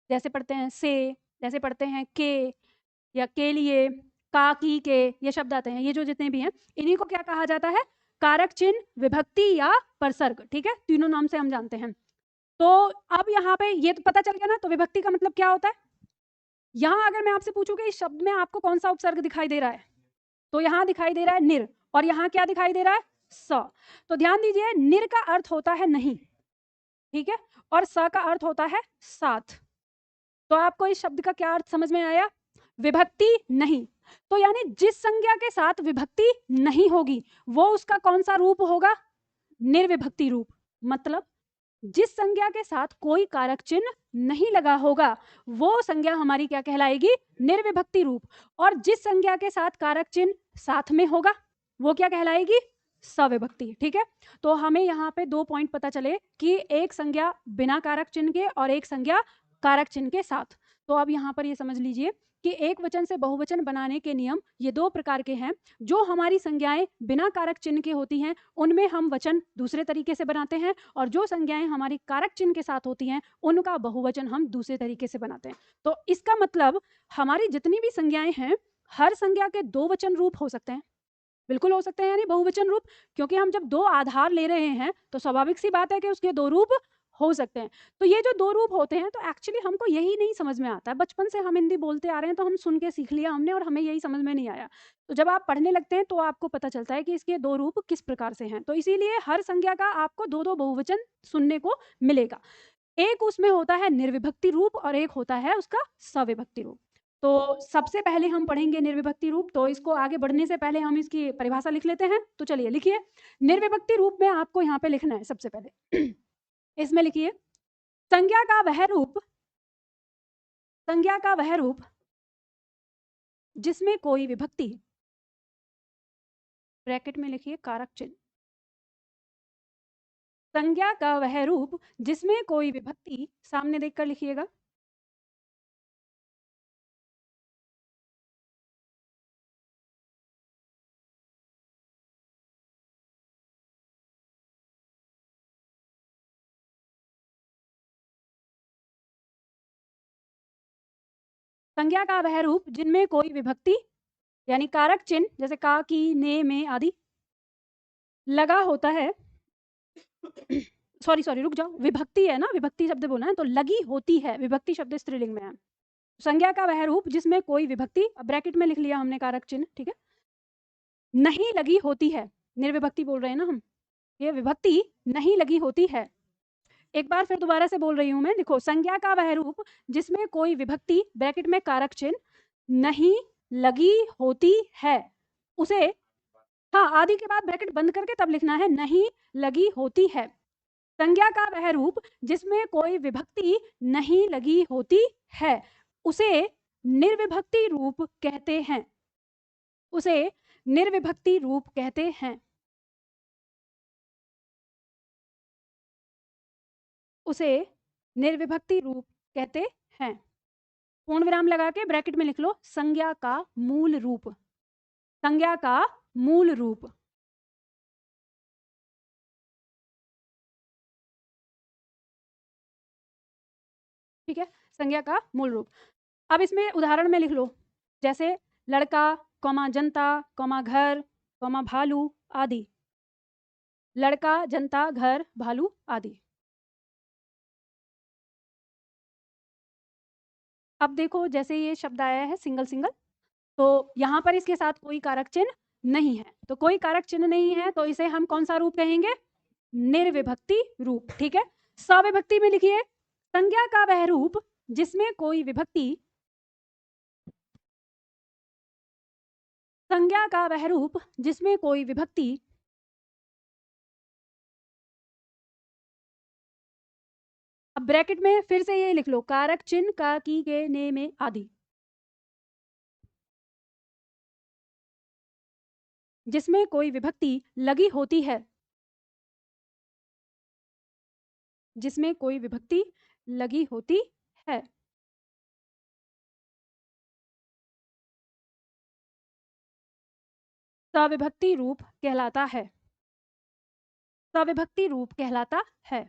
जैसे पढ़ते हैं से, जैसे पढ़ते हैं के या के लिए, का की के, ये शब्द आते हैं, ये जो जितने भी हैं इन्हीं को क्या कहा जाता है? कारक चिन्ह, विभक्ति या परसर्ग, ठीक है? तीनों नाम से हम जानते हैं। तो अब यहाँ पे ये तो पता चल गया ना। तो विभक्ति का मतलब क्या होता है? यहाँ अगर मैं आपसे पूछूं कि इस शब्द में आपको कौन सा उपसर्ग दिखाई दे रहा है, तो यहाँ दिखाई दे रहा है निर, और यहाँ क्या दिखाई दे रहा है? स। तो ध्यान दीजिए, निर का अर्थ होता है नहीं, ठीक है, और स का अर्थ होता है साथ। तो आपको इस शब्द का क्या अर्थ समझ में आया? विभक्ति नहीं। तो यानी जिस संज्ञा के साथ विभक्ति नहीं होगी वो उसका कौन सा रूप होगा? निर्विभक्ति रूप। मतलब जिस संज्ञा के साथ कोई कारक चिन्ह नहीं लगा होगा वो संज्ञा हमारी क्या कहलाएगी? निर्विभक्ति रूप। और जिस संज्ञा के साथ कारक चिन्ह साथ में होगा वो क्या कहलाएगी? सविभक्ति। ठीक है, तो हमें यहाँ पे 2 पॉइंट पता चले कि एक संज्ञा बिना कारक चिन्ह के और एक संज्ञा कारक चिन्ह के साथ। तो अब यहाँ पर ये समझ लीजिए कि एक वचन से बहुवचन बनाने के नियम ये 2 प्रकार के हैं। जो हमारी संज्ञाएं बिना कारक चिन्ह के होती हैं उनमें हम वचन दूसरे तरीके से बनाते हैं, और जो संज्ञाएं हमारी कारक चिन्ह के साथ होती हैं उनका बहुवचन हम दूसरे तरीके से बनाते हैं। तो इसका मतलब हमारी जितनी भी संज्ञाएं हैं हर संज्ञा के 2 वचन रूप हो सकते हैं। बिल्कुल हो सकते हैं, यानी बहुवचन रूप, क्योंकि हम जब 2 आधार ले रहे हैं तो स्वाभाविक सी बात है कि उसके 2 रूप हो सकते हैं। तो ये जो 2 रूप होते हैं तो एक्चुअली हमको यही नहीं समझ में आता है। बचपन से हम हिंदी बोलते आ रहे हैं तो हम सुन के सीख लिया हमने और हमें यही समझ में नहीं आया। तो जब आप पढ़ने लगते हैं तो आपको पता चलता है कि इसके 2 रूप किस प्रकार से हैं। तो इसीलिए हर संज्ञा का आपको 2-2 बहुवचन सुनने को मिलेगा। एक उसमें होता है निर्विभक्ति रूप और एक होता है उसका सविभक्ति रूप। तो सबसे पहले हम पढ़ेंगे निर्विभक्ति रूप। तो इसको आगे बढ़ने से पहले हम इसकी परिभाषा लिख लेते हैं। तो चलिए लिखिए, निर्विभक्ति रूप में आपको यहाँ पे लिखना है सबसे पहले इसमें लिखिए, संज्ञा का वह रूप, संज्ञा का वह रूप जिसमें कोई विभक्ति, ब्रैकेट में लिखिए कारक चिन्ह, संज्ञा का वह रूप जिसमें कोई विभक्ति, सामने देखकर लिखिएगा, संज्ञा का वह रूप जिनमें कोई विभक्ति यानी कारक चिन्ह जैसे का, की, ने, में आदि लगा होता है सॉरी रुक जाओ, विभक्ति है ना, विभक्ति शब्द बोला है तो लगी होती है, विभक्ति शब्द स्त्रीलिंग में है। संज्ञा का वह रूप जिसमें कोई विभक्ति, ब्रैकेट में लिख लिया हमने कारक चिन्ह, ठीक है, नहीं लगी होती है, निर्विभक्ति बोल रहे हैं ना हम, ये विभक्ति नहीं लगी होती है। एक बार फिर दोबारा से बोल रही हूं मैं, देखो, संज्ञा का वह रूप जिसमें कोई विभक्ति, ब्रैकेट में कारक चिन्ह, नहीं लगी होती है उसे, हाँ आदि के बाद ब्रैकेट बंद करके तब लिखना है, नहीं लगी होती है। संज्ञा का वह रूप जिसमें कोई विभक्ति नहीं लगी होती है उसे निर्विभक्ति रूप कहते हैं, उसे निर्विभक्ति रूप कहते हैं, उसे निर्विभक्ति रूप कहते हैं। पूर्ण विराम लगा के ब्रैकेट में लिख लो, संज्ञा का मूल रूप, संज्ञा का मूल रूप। ठीक है, संज्ञा का मूल रूप। अब इसमें उदाहरण में लिख लो, जैसे लड़का, कौमा जनता, कौमा घर, कौमा भालू आदि, लड़का, जनता, घर, भालू आदि। अब देखो जैसे ये शब्द आया है सिंगल सिंगल, तो यहाँ पर इसके साथ कोई कारक चिन्ह नहीं है, तो कोई कारक चिन्ह नहीं है तो इसे हम कौन सा रूप कहेंगे? निर्विभक्ति रूप। ठीक है, सविभक्ति में लिखिए, संज्ञा का वह रूप जिसमें कोई विभक्ति, संज्ञा का वह रूप जिसमें कोई विभक्ति अब ब्रैकेट में फिर से ये लिख लो, कारक चिन्ह का, की, के, ने, में आदि, जिसमें कोई विभक्ति लगी होती है, जिसमें कोई विभक्ति लगी होती है, सविभक्ति रूप कहलाता है, सविभक्ति रूप कहलाता है,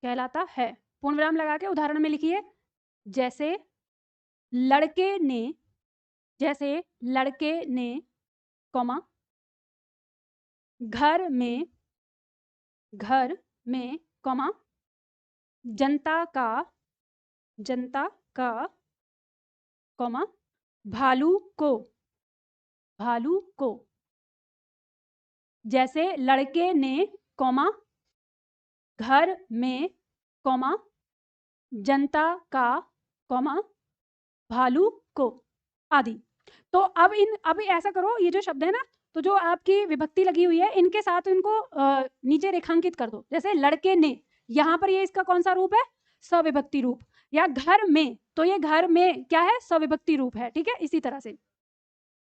कहलाता है। पूर्ण विराम लगा के उदाहरण में लिखिए, जैसे लड़के ने, जैसे लड़के ने, कॉमा, घर में, घर में, कॉमा, जनता का, जनता का, कॉमा भालू को, भालू को। जैसे लड़के ने कॉमा घर में कॉमा जनता का कॉमा भालू को आदि। तो अब ऐसा करो, ये जो शब्द है ना, तो जो आपकी विभक्ति लगी हुई है इनके साथ इनको नीचे रेखांकित कर दो। जैसे लड़के ने, यहाँ पर ये इसका कौन सा रूप है? सविभक्ति रूप। या घर में, तो ये घर में क्या है? सविभक्ति रूप है। ठीक है, इसी तरह से।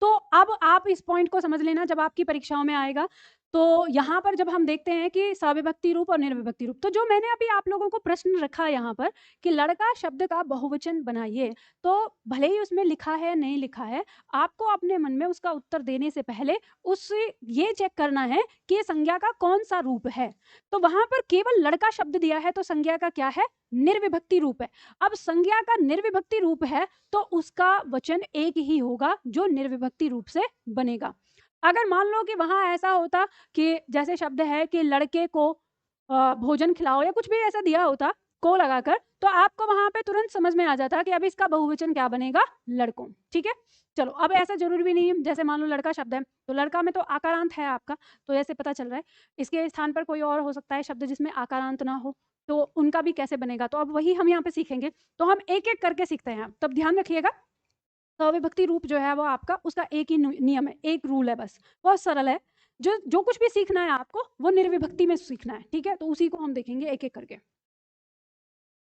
तो अब आप इस पॉइंट को समझ लेना जब आपकी परीक्षाओं में आएगा। तो यहाँ पर जब हम देखते हैं कि सविभक्ति रूप और निर्विभक्ति रूप, तो जो मैंने अभी आप लोगों को प्रश्न रखा यहाँ पर कि लड़का शब्द का बहुवचन बनाइए, तो भले ही उसमें लिखा है नहीं लिखा है, आपको अपने मन में उसका उत्तर देने से पहले उससे ये चेक करना है कि ये संज्ञा का कौन सा रूप है। तो वहां पर केवल लड़का शब्द दिया है, तो संज्ञा का क्या है? निर्विभक्ति रूप है। अब संज्ञा का निर्विभक्ति रूप है तो उसका वचन एक ही होगा जो निर्विभक्ति रूप से बनेगा। अगर मान लो कि वहां ऐसा होता कि जैसे शब्द है कि लड़के को भोजन खिलाओ या कुछ भी ऐसा दिया होता को लगाकर, तो आपको वहां पे तुरंत समझ में आ जाता कि अब इसका बहुवचन क्या बनेगा? लड़कों। ठीक है, चलो अब ऐसा जरूरी भी नहीं है। जैसे मान लो लड़का शब्द है, तो लड़का में तो आकारांत है आपका, तो ऐसे पता चल रहा है। इसके स्थान पर कोई और हो सकता है शब्द जिसमें आकारांत ना हो, तो उनका भी कैसे बनेगा? तो अब वही हम यहाँ पे सीखेंगे। तो हम एक एक करके सीखते हैं, तब ध्यान रखिएगा। सविभक्ति रूप जो है वो आपका, उसका एक ही नियम है, एक रूल है, बस बहुत सरल है। जो कुछ भी सीखना है आपको वो निर्विभक्ति में सीखना है। ठीक है, तो उसी को हम देखेंगे एक एक करके।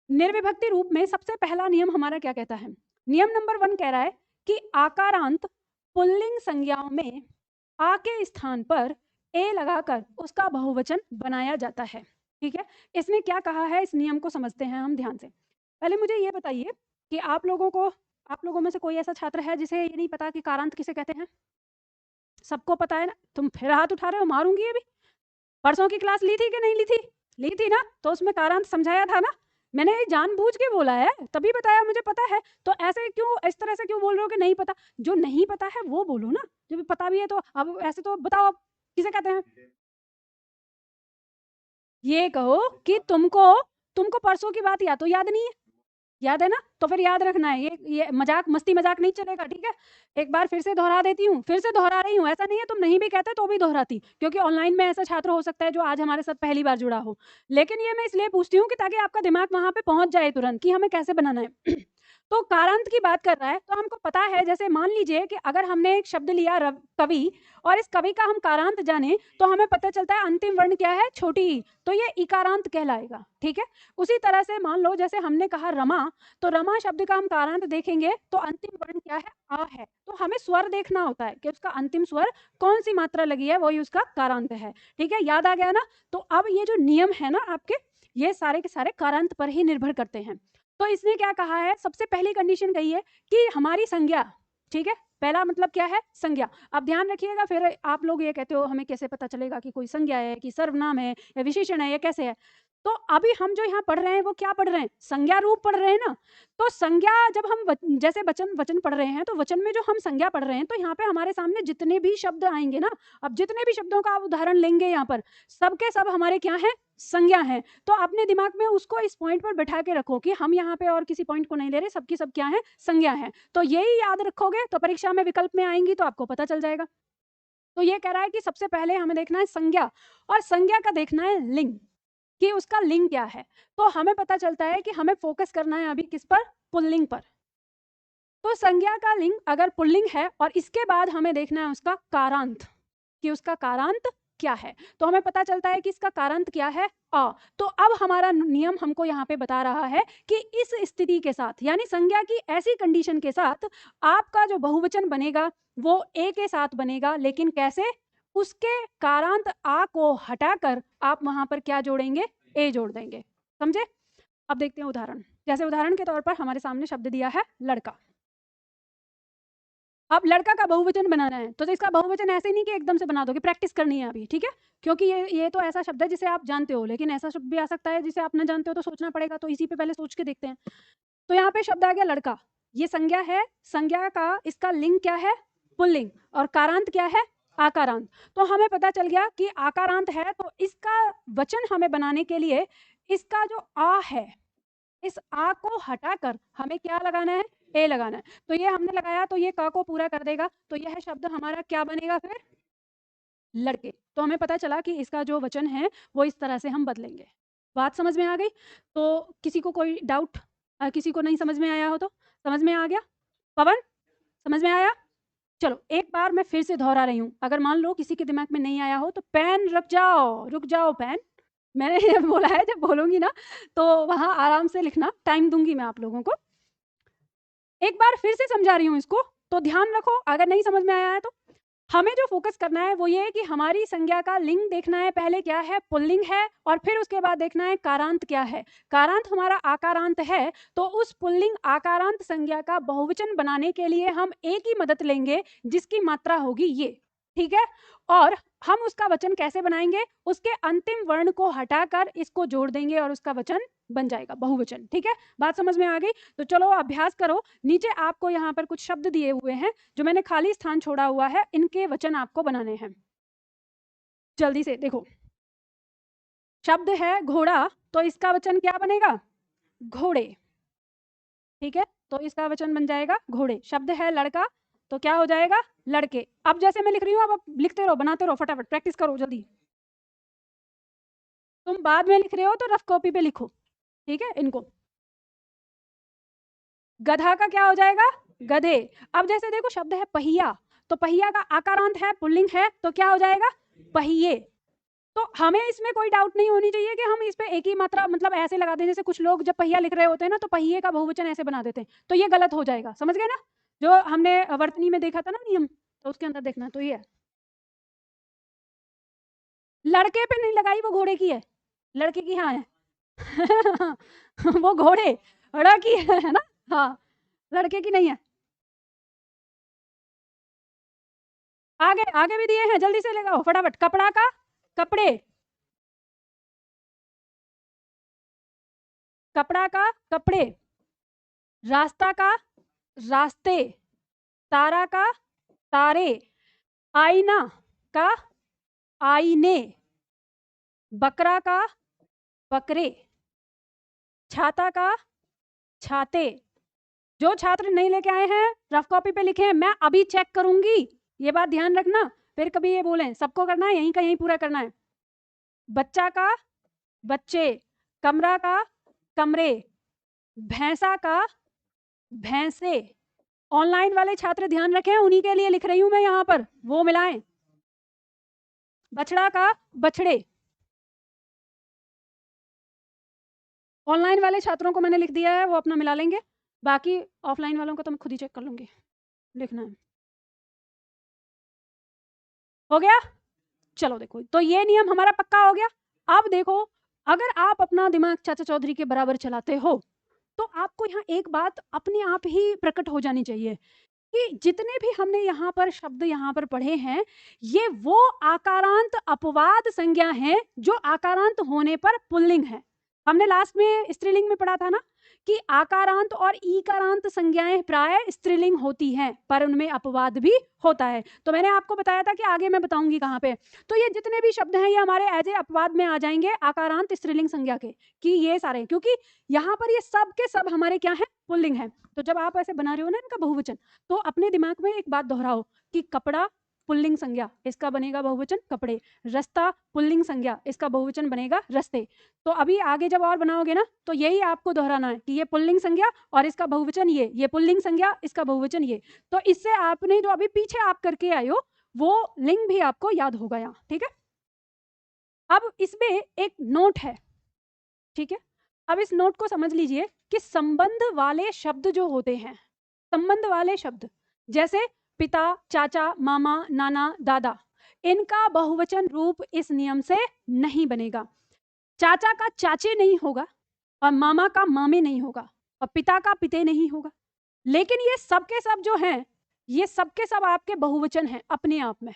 निर्विभक्ति रूप में सबसे पहला नियम हमारा क्या कहता है? नियम नंबर 1 कह रहा है कि आकारांत पुल्लिंग संज्ञाओं में आ के स्थान पर ए लगाकर उसका बहुवचन बनाया जाता है। ठीक है, इसने क्या कहा है, इस नियम को समझते हैं हम ध्यान से। पहले मुझे ये बताइए कि आप लोगों में से कोई ऐसा छात्र है जिसे ये नहीं पता कि कारांत किसे कहते हैं? सबको पता है ना? तुम फिर हाथ उठा रहे हो, मारूंगी अभी। परसों की क्लास ली थी कि नहीं ली थी? ली थी ना? तो उसमें कारांत समझाया था ना? मैंने जानबूझ के बोला है, तभी बताया मुझे पता है। तो ऐसे क्यों, इस तरह से क्यों बोल रहे हो कि नहीं पता? जो नहीं पता है वो बोलो ना, जब पता भी है तो। अब ऐसे तो बताओ अब किसे कहते हैं? ये कहो कि तुमको परसों की बात या तो याद नहीं है, याद है ना? तो फिर याद रखना है, ये मजाक मस्ती मजाक नहीं चलेगा। ठीक है, एक बार फिर से दोहरा देती हूँ, फिर से दोहरा रही हूँ। ऐसा नहीं है तुम नहीं भी कहते तो भी दोहराती, क्योंकि ऑनलाइन में ऐसा छात्र हो सकता है जो आज हमारे साथ पहली बार जुड़ा हो। लेकिन ये मैं इसलिए पूछती हूँ कि ताकि आपका दिमाग वहां पे पहुंच जाए तुरंत कि हमें कैसे बनाना है। तो कारांत की बात कर रहा है, तो हमको पता है, जैसे मान लीजिए कि अगर हमने एक शब्द लिया कवि, और इस कवि का हम कारांत जाने, तो हमें पता चलता है अंतिम वर्ण क्या है? छोटी ई, तो ये इकारांत कहलाएगा। ठीक है, उसी तरह से मान लो जैसे हमने कहा रमा, तो रमा शब्द का हम कारांत देखेंगे तो अंतिम वर्ण क्या है? आ है। तो हमें स्वर देखना होता है कि उसका अंतिम स्वर कौन सी मात्रा लगी है, वही उसका कारांत है। ठीक है, याद आ गया ना? तो अब ये जो नियम है ना आपके, ये सारे के सारे कारांत पर ही निर्भर करते हैं। तो इसने क्या कहा है? सबसे पहली कंडीशन कही है कि हमारी संज्ञा, ठीक है, पहला मतलब क्या है? संज्ञा। अब ध्यान रखिएगा, फिर आप लोग ये कहते हो हमें कैसे पता चलेगा कि कोई संज्ञा है कि सर्वनाम है या विशेषण है या कैसे है? तो अभी हम जो यहाँ पढ़ रहे हैं वो क्या पढ़ रहे हैं? संज्ञा रूप पढ़ रहे हैं ना। तो संज्ञा जब हम जैसे वचन पढ़ रहे हैं, तो वचन में जो हम संज्ञा पढ़ रहे हैं, तो यहाँ पे हमारे सामने जितने भी शब्द आएंगे ना, अब जितने भी शब्दों का आप उदाहरण लेंगे यहाँ पर, सबके सब हमारे क्या है? संज्ञा है। तो अपने दिमाग में उसको इस पॉइंट पर बैठा के रखो कि हम यहाँ पे और किसी पॉइंट को नहीं ले रहे, सबकी सब क्या है? संज्ञा है। तो यही याद रखोगे तो परीक्षा में विकल्प में आएंगी तो आपको पता चल जाएगा। तो ये कह रहा है कि सबसे पहले हमें देखना है संज्ञा, और संज्ञा का देखना है लिंग, कि उसका लिंग क्या है। तो हमें पता चलता है कि हमें फोकस करना है अभी किस पर? पुल्लिंग पर। तो संज्ञा का लिंग अगर पुल्लिंग है, और इसके बाद हमें देखना है उसका कारांत, कि उसका कारांत क्या है। तो हमें पता चलता है कि इसका कारांत क्या है? आ। तो अब हमारा नियम हमको यहाँ पे बता रहा है कि इस स्थिति के साथ, यानी संज्ञा की ऐसी कंडीशन के साथ, आपका जो बहुवचन बनेगा वो ए के साथ बनेगा। लेकिन कैसे? उसके कारांत आ को हटाकर आप वहां पर क्या जोड़ेंगे? ए जोड़ देंगे। समझे? अब देखते हैं उदाहरण। जैसे उदाहरण के तौर पर हमारे सामने शब्द दिया है लड़का। अब लड़का का बहुवचन बनाना है, तो इसका बहुवचन ऐसे नहीं कि एकदम से बना दोगे, प्रैक्टिस करनी है अभी। ठीक है, क्योंकि ये तो ऐसा शब्द है जिसे आप जानते हो, लेकिन ऐसा शब्द भी आ सकता है जिसे आप न जानते हो, तो सोचना पड़ेगा। तो इसी पे पहले सोच के देखते हैं। तो यहाँ पे शब्द आ गया लड़का, ये संज्ञा है। संज्ञा का इसका लिंग क्या है? पुल्लिंग। और कारांत क्या है? आकारांत। तो हमें पता चल गया कि आकारांत है, तो इसका वचन हमें बनाने के लिए इसका जो आ है, इस आ को हटाकर हमें क्या लगाना है? ए लगाना है। तो ये हमने लगाया तो ये क को पूरा कर देगा, तो यह शब्द हमारा क्या बनेगा फिर? लड़के। तो हमें पता चला कि इसका जो वचन है वो इस तरह से हम बदलेंगे। बात समझ में आ गई? तो किसी को कोई डाउट? किसी को नहीं समझ में आया हो तो? समझ में आ गया? पवन, समझ में आया? चलो एक बार मैं फिर से दोहरा रही हूँ, अगर मान लो किसी के दिमाग में नहीं आया हो तो पेन रुक जाओ पेन। मैंने बोला है जब बोलूंगी ना तो वहां आराम से लिखना, टाइम दूंगी मैं आप लोगों को। एक बार फिर से समझा रही हूँ इसको, तो ध्यान रखो, अगर नहीं समझ में आया है तो। हमें जो फोकस करना है वो ये है कि हमारी संज्ञा का लिंग देखना है, पहले क्या है, पुल्लिंग है, और फिर उसके बाद देखना है कारांत क्या है। कारांत हमारा आकारांत है, तो उस पुल्लिंग आकारांत संज्ञा का बहुवचन बनाने के लिए हम एक ही मदद लेंगे जिसकी मात्रा होगी ये, ठीक है। और हम उसका वचन कैसे बनाएंगे, उसके अंतिम वर्ण को हटाकर इसको जोड़ देंगे और उसका वचन बन जाएगा बहुवचन, ठीक है। बात समझ में आ गई? तो चलो अभ्यास करो। नीचे आपको यहाँ पर कुछ शब्द दिए हुए हैं जो मैंने खाली स्थान छोड़ा हुआ है, इनके वचन आपको बनाने हैं। जल्दी से देखो, शब्द है घोड़ा, तो इसका वचन क्या बनेगा? घोड़े, ठीक है। तो इसका वचन बन जाएगा घोड़े। शब्द है लड़का, तो क्या हो जाएगा? लड़के। अब जैसे मैं लिख रही हूँ अब लिखते रहो, बनाते रहो, फटाफट प्रैक्टिस करो जल्दी। तुम बाद में लिख रहे हो तो रफ कॉपी पे लिखो, ठीक है। इनको गधा का क्या हो जाएगा? गधे। अब जैसे देखो शब्द है पहिया, तो पहिया का आकारांत है, पुल्लिंग है, तो क्या हो जाएगा? पहिए। तो हमें इसमें कोई डाउट नहीं होनी चाहिए कि हम इस पे एक ही मात्रा मतलब ऐसे लगा दें, जैसे कुछ लोग जब पहिया लिख रहे होते हैं ना तो पहिए का बहुवचन ऐसे बना देते हैं, तो ये गलत हो जाएगा, समझ गए ना? जो हमने वर्तनी में देखा था ना नियम, तो उसके अंदर देखना। तो ये है, लड़के पे नहीं लगाई, वो घोड़े की है, लड़के की हाँ है। वो घोड़े ड़ की है ना, हाँ, लड़के की नहीं है। आगे आगे भी दिए हैं, जल्दी से लगाओ फटाफट। कपड़ा का कपड़े, कपड़ा का कपड़े, रास्ता का रास्ते, तारा का तारे, आईना का आईने, बकरा का बकरे, छाता का छाते। जो छात्र नहीं लेके आए हैं रफ कॉपी पे लिखे हैं, मैं अभी चेक करूंगी, ये बात ध्यान रखना, फिर कभी ये बोलें। सबको करना है, यहीं का यहीं पूरा करना है। बच्चा का बच्चे, कमरा का कमरे, भैंसा का भैंसे। ऑनलाइन वाले छात्र ध्यान रखें, उन्हीं के लिए लिख रही हूं मैं यहाँ पर, वो मिलाएं। बछड़ा का बछड़े। ऑनलाइन वाले छात्रों को मैंने लिख दिया है, वो अपना मिला लेंगे, बाकी ऑफलाइन वालों को तो मैं खुद ही चेक कर लूंगी, लिखना है। हो गया? चलो देखो, तो ये नियम हमारा पक्का हो गया। अब देखो, अगर आप अपना दिमाग चाचा चौधरी के बराबर चलाते हो तो आपको यहाँ एक बात अपने आप ही प्रकट हो जानी चाहिए कि जितने भी हमने यहाँ पर शब्द यहाँ पर पढ़े हैं, ये वो आकारांत अपवाद संज्ञा हैं जो आकारांत होने पर पुल्लिंग है। हमने लास्ट में स्त्रीलिंग में पढ़ा था ना कि आकारांत और ईकारांत संज्ञाएं प्राय स्त्रीलिंग होती हैं, पर उनमें अपवाद भी होता है। तो मैंने आपको बताया था कि आगे मैं बताऊंगी कहाँ पे। तो ये जितने भी शब्द हैं ये हमारे एज ए अपवाद में आ जाएंगे आकारांत स्त्रीलिंग संज्ञा के, कि ये सारे, क्योंकि यहाँ पर ये सब के सब हमारे क्या है? पुल्लिंग है। तो जब आप ऐसे बना रहे हो ना इनका बहुवचन, तो अपने दिमाग में एक बात दोहराओ कि कपड़ा पुल्लिंग संज्ञा, इसका बनेगा बहुवचन कपड़े। रास्ता पुल्लिंग संज्ञा, इसका बहुवचन बनेगा रास्ते। तो अभी आगे जब और बनाओगे ना तो यही आपको दोहराना है कि ये पुल्लिंग संज्ञा और इसका बहुवचन ये पुल्लिंग संज्ञा, इसका बहुवचन ये। तो इससे आपने जो अभी पीछे आप करके आए हो वो लिंग भी आपको याद होगा यहाँ, ठीक है। अब इसमें एक नोट है, ठीक है। अब इस नोट को समझ लीजिए कि संबंध वाले शब्द जो होते हैं, संबंध वाले शब्द जैसे पिता, चाचा, मामा, नाना, दादा, इनका बहुवचन रूप इस नियम से नहीं बनेगा। चाचा का चाचे नहीं होगा और मामा का मामे नहीं होगा और पिता का पिते नहीं होगा, लेकिन ये सब के सब जो हैं ये सब के सब आपके बहुवचन हैं अपने आप में।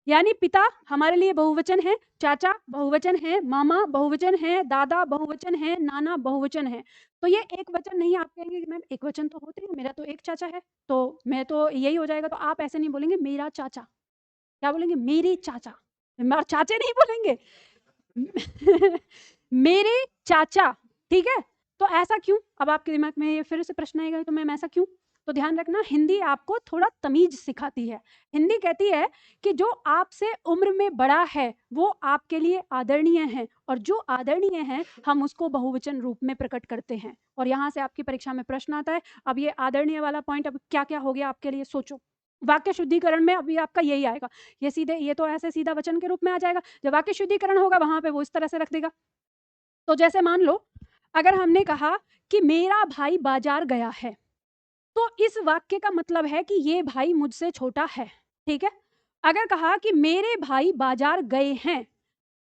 यानी पिता हमारे लिए बहुवचन है, चाचा बहुवचन है, मामा बहुवचन है, दादा बहुवचन है, नाना बहुवचन है। तो ये एक वचन नहीं, आप कहेंगे कि मैम एक वचन तो होते हैं, मेरा तो एक चाचा है तो मैं तो यही हो जाएगा। तो आप ऐसे नहीं बोलेंगे मेरा चाचा, क्या बोलेंगे? मेरे चाचा। चाचे नहीं बोलेंगे मेरे चाचा, ठीक है। तो ऐसा क्यों? अब आपके दिमाग में ये फिर से प्रश्न आएगा तो मैम ऐसा क्यों? तो ध्यान रखना, हिंदी आपको थोड़ा तमीज सिखाती है। हिंदी कहती है कि जो आपसे उम्र में बड़ा है वो आपके लिए आदरणीय है, और जो आदरणीय है हम उसको बहुवचन रूप में प्रकट करते हैं। और यहाँ से आपकी परीक्षा में प्रश्न आता है। अब ये आदरणीय वाला पॉइंट अब क्या क्या हो गया आपके लिए, सोचो। वाक्य शुद्धिकरण में अभी आपका यही आएगा, ये सीधे, ये तो ऐसे सीधा वचन के रूप में आ जाएगा। जब वाक्य शुद्धिकरण होगा वहां पे वो इस तरह से रख देगा। तो जैसे मान लो अगर हमने कहा कि मेरा भाई बाजार गया है, तो इस वाक्य का मतलब है कि ये भाई मुझसे छोटा है, ठीक है। अगर कहा कि मेरे भाई बाजार गए हैं,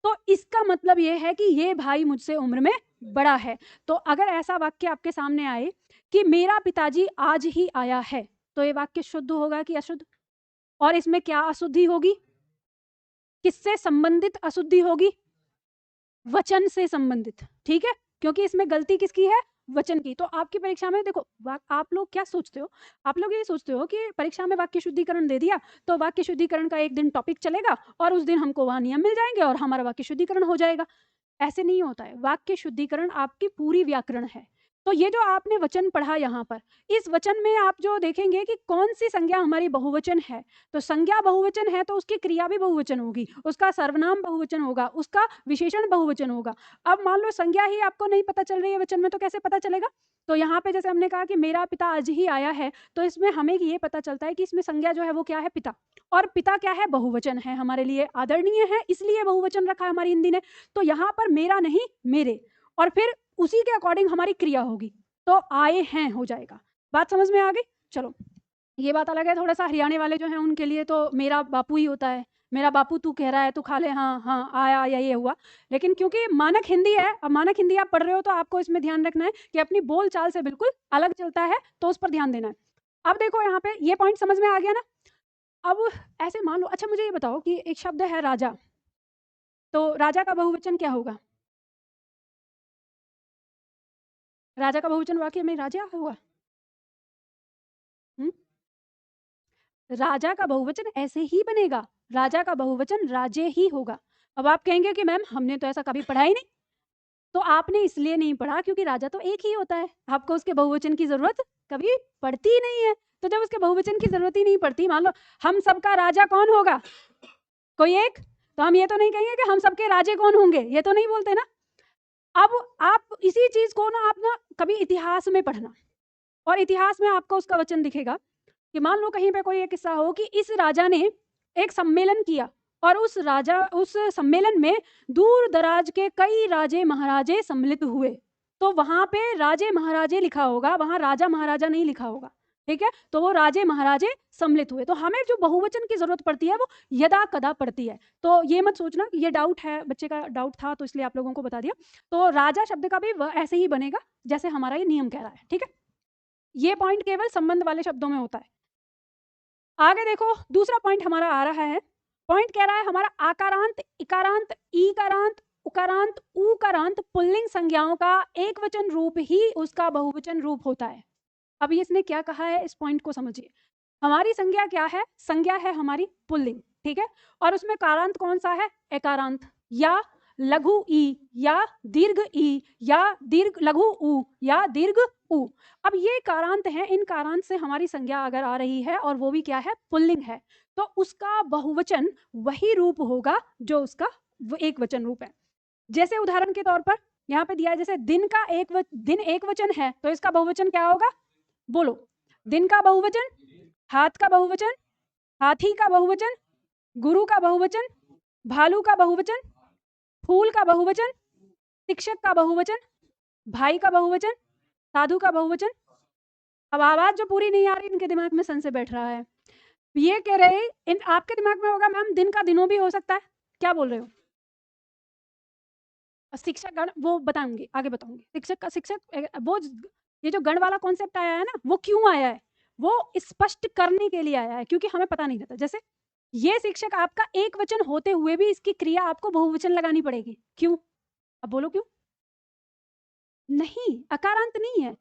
तो इसका मतलब ये है कि ये भाई मुझसे उम्र में बड़ा है। तो अगर ऐसा वाक्य आपके सामने आए कि मेरा पिताजी आज ही आया है, तो ये वाक्य शुद्ध होगा कि अशुद्ध? और इसमें क्या अशुद्धि होगी, किससे संबंधित अशुद्धि होगी? वचन से संबंधित, ठीक है, क्योंकि इसमें गलती किसकी है? वचन की। तो आपकी परीक्षा में देखो, आप लोग क्या सोचते हो, आप लोग ये सोचते हो कि परीक्षा में वाक्य शुद्धिकरण दे दिया तो वाक्य शुद्धिकरण का एक दिन टॉपिक चलेगा और उस दिन हमको वहां नियम मिल जाएंगे और हमारा वाक्य शुद्धिकरण हो जाएगा। ऐसे नहीं होता है। वाक्य शुद्धिकरण आपकी पूरी व्याकरण है। तो ये जो आपने वचन पढ़ा यहाँ पर, इस वचन में आप जो देखेंगे कि कौन सी संज्ञा हमारी बहुवचन है, तो संज्ञा बहुवचन है तो उसकी क्रिया भी बहुवचन होगी, उसका सर्वनाम बहुवचन होगा, उसका विशेषण बहुवचन होगा। अब मान लो संज्ञा ही आपको नहीं पता चल रही है वचन में, तो कैसे पता चलेगा? तो यहाँ पे जैसे हमने कहा कि मेरा पिता आज ही आया है, तो इसमें हमें ये पता चलता है कि इसमें संज्ञा जो है वो क्या है? पिता। और पिता क्या है? बहुवचन है, हमारे लिए आदरणीय है, इसलिए बहुवचन रखा है हमारी हिंदी ने। तो यहाँ पर मेरा नहीं मेरे, और फिर उसी के अकॉर्डिंग हमारी क्रिया होगी, तो आए हैं हो जाएगा। बात समझ में आ गई? चलो, ये बात अलग है। थोड़ा सा हरियाणा वाले जो हैं उनके लिए तो मेरा बापू ही होता है, मेरा बापू तू कह रहा है, तू खा ले, हाँ हाँ आया या ये हुआ। लेकिन क्योंकि मानक हिंदी है, अब मानक हिंदी आप पढ़ रहे हो तो आपको इसमें ध्यान रखना है कि अपनी बोल चाल से बिल्कुल अलग चलता है, तो उस पर ध्यान देना है। अब देखो यहाँ पे ये पॉइंट समझ में आ गया ना। अब ऐसे मान लो, अच्छा मुझे ये बताओ कि एक शब्द है राजा, तो राजा का बहुवचन क्या होगा? राजा का बहुवचन वाक्य में राजा होगा। राजा का बहुवचन ऐसे ही बनेगा, राजा का बहुवचन राजे ही होगा। अब आप कहेंगे कि मैम हमने तो ऐसा कभी पढ़ा ही नहीं। तो आपने इसलिए नहीं पढ़ा क्योंकि राजा तो एक ही होता है, आपको उसके बहुवचन की जरूरत कभी पड़ती ही नहीं है। तो जब उसके बहुवचन की जरूरत ही नहीं पड़ती, मान लो हम सबका राजा कौन होगा? कोई एक। तो हम ये तो नहीं कहेंगे कि हम सबके राजे कौन होंगे, ये तो नहीं बोलते ना। अब आप इसी चीज को ना आप ना कभी इतिहास में पढ़ना, और इतिहास में आपको उसका वचन दिखेगा कि मान लो कहीं पे कोई एक किस्सा हो कि इस राजा ने एक सम्मेलन किया और उस सम्मेलन में दूर दराज के कई राजे महाराजे सम्मिलित हुए, तो वहां पे राजे महाराजे लिखा होगा, वहां राजा महाराजा नहीं लिखा होगा, ठीक है। तो वो राजे महाराजे सम्मिलित हुए। तो हमें जो बहुवचन की जरूरत पड़ती है वो यदा कदा पड़ती है। तो ये मत सोचना, ये डाउट है, बच्चे का डाउट था तो इसलिए आप लोगों को बता दिया। तो राजा शब्द का भी ऐसे ही बनेगा जैसे हमारा ये नियम कह रहा है, ठीक है। ये पॉइंट केवल संबंध वाले शब्दों में होता है। आगे देखो, दूसरा पॉइंट हमारा आ रहा है। पॉइंट कह रहा है हमारा आकारांत, इकारांत, ईकारांत, उकारांत, ऊकारांत पुल्लिंग संज्ञाओं का एक वचन रूप ही उसका बहुवचन रूप होता है। अब इसने क्या कहा है, इस पॉइंट को समझिए। हमारी संज्ञा क्या है? संज्ञा है हमारी पुल्लिंग, ठीक है। और उसमें कारांत कौन सा है? एकारांत, या लघु ई, या दीर्घ ई, या दीर्घ लघु ऊ, या दीर्घ ऊ। अब ये कारांत हैं, इन कारांत से हमारी संज्ञा अगर आ रही है और वो भी क्या है? पुल्लिंग है, तो उसका बहुवचन वही रूप होगा जो उसका एक वचन रूप है। जैसे उदाहरण के तौर पर यहाँ पे दिया है, जैसे दिन का दिन एक वचन है, तो इसका बहुवचन क्या होगा? बोलो। दिन का बहुवचन, हाथ का बहुवचन, हाथी का बहुवचन, गुरु का बहुवचन, भालू का बहुवचन, फूल का बहुवचन, शिक्षक का बहुवचन, भाई का बहुवचन, साधु का बहुवचन। अब आवाज जो पूरी नहीं आ रही, इनके दिमाग में सन से बैठ रहा है। ये कह रहे इन आपके दिमाग में होगा मैम दिन का दिनों भी हो सकता है, क्या बोल रहे हो? शिक्षक गण, वो बताऊंगी, आगे बताऊंगी। शिक्षक का शिक्षक, वो ये जो गण वाला कॉन्सेप्ट आया है ना, वो क्यों आया है? वो स्पष्ट करने के लिए आया है, क्योंकि हमें पता नहीं रहता। जैसे ये शिक्षक आपका एक वचन होते हुए भी इसकी क्रिया आपको बहुवचन लगानी पड़ेगी, क्यों? अब बोलो क्यों? नहीं, अकारांत नहीं है,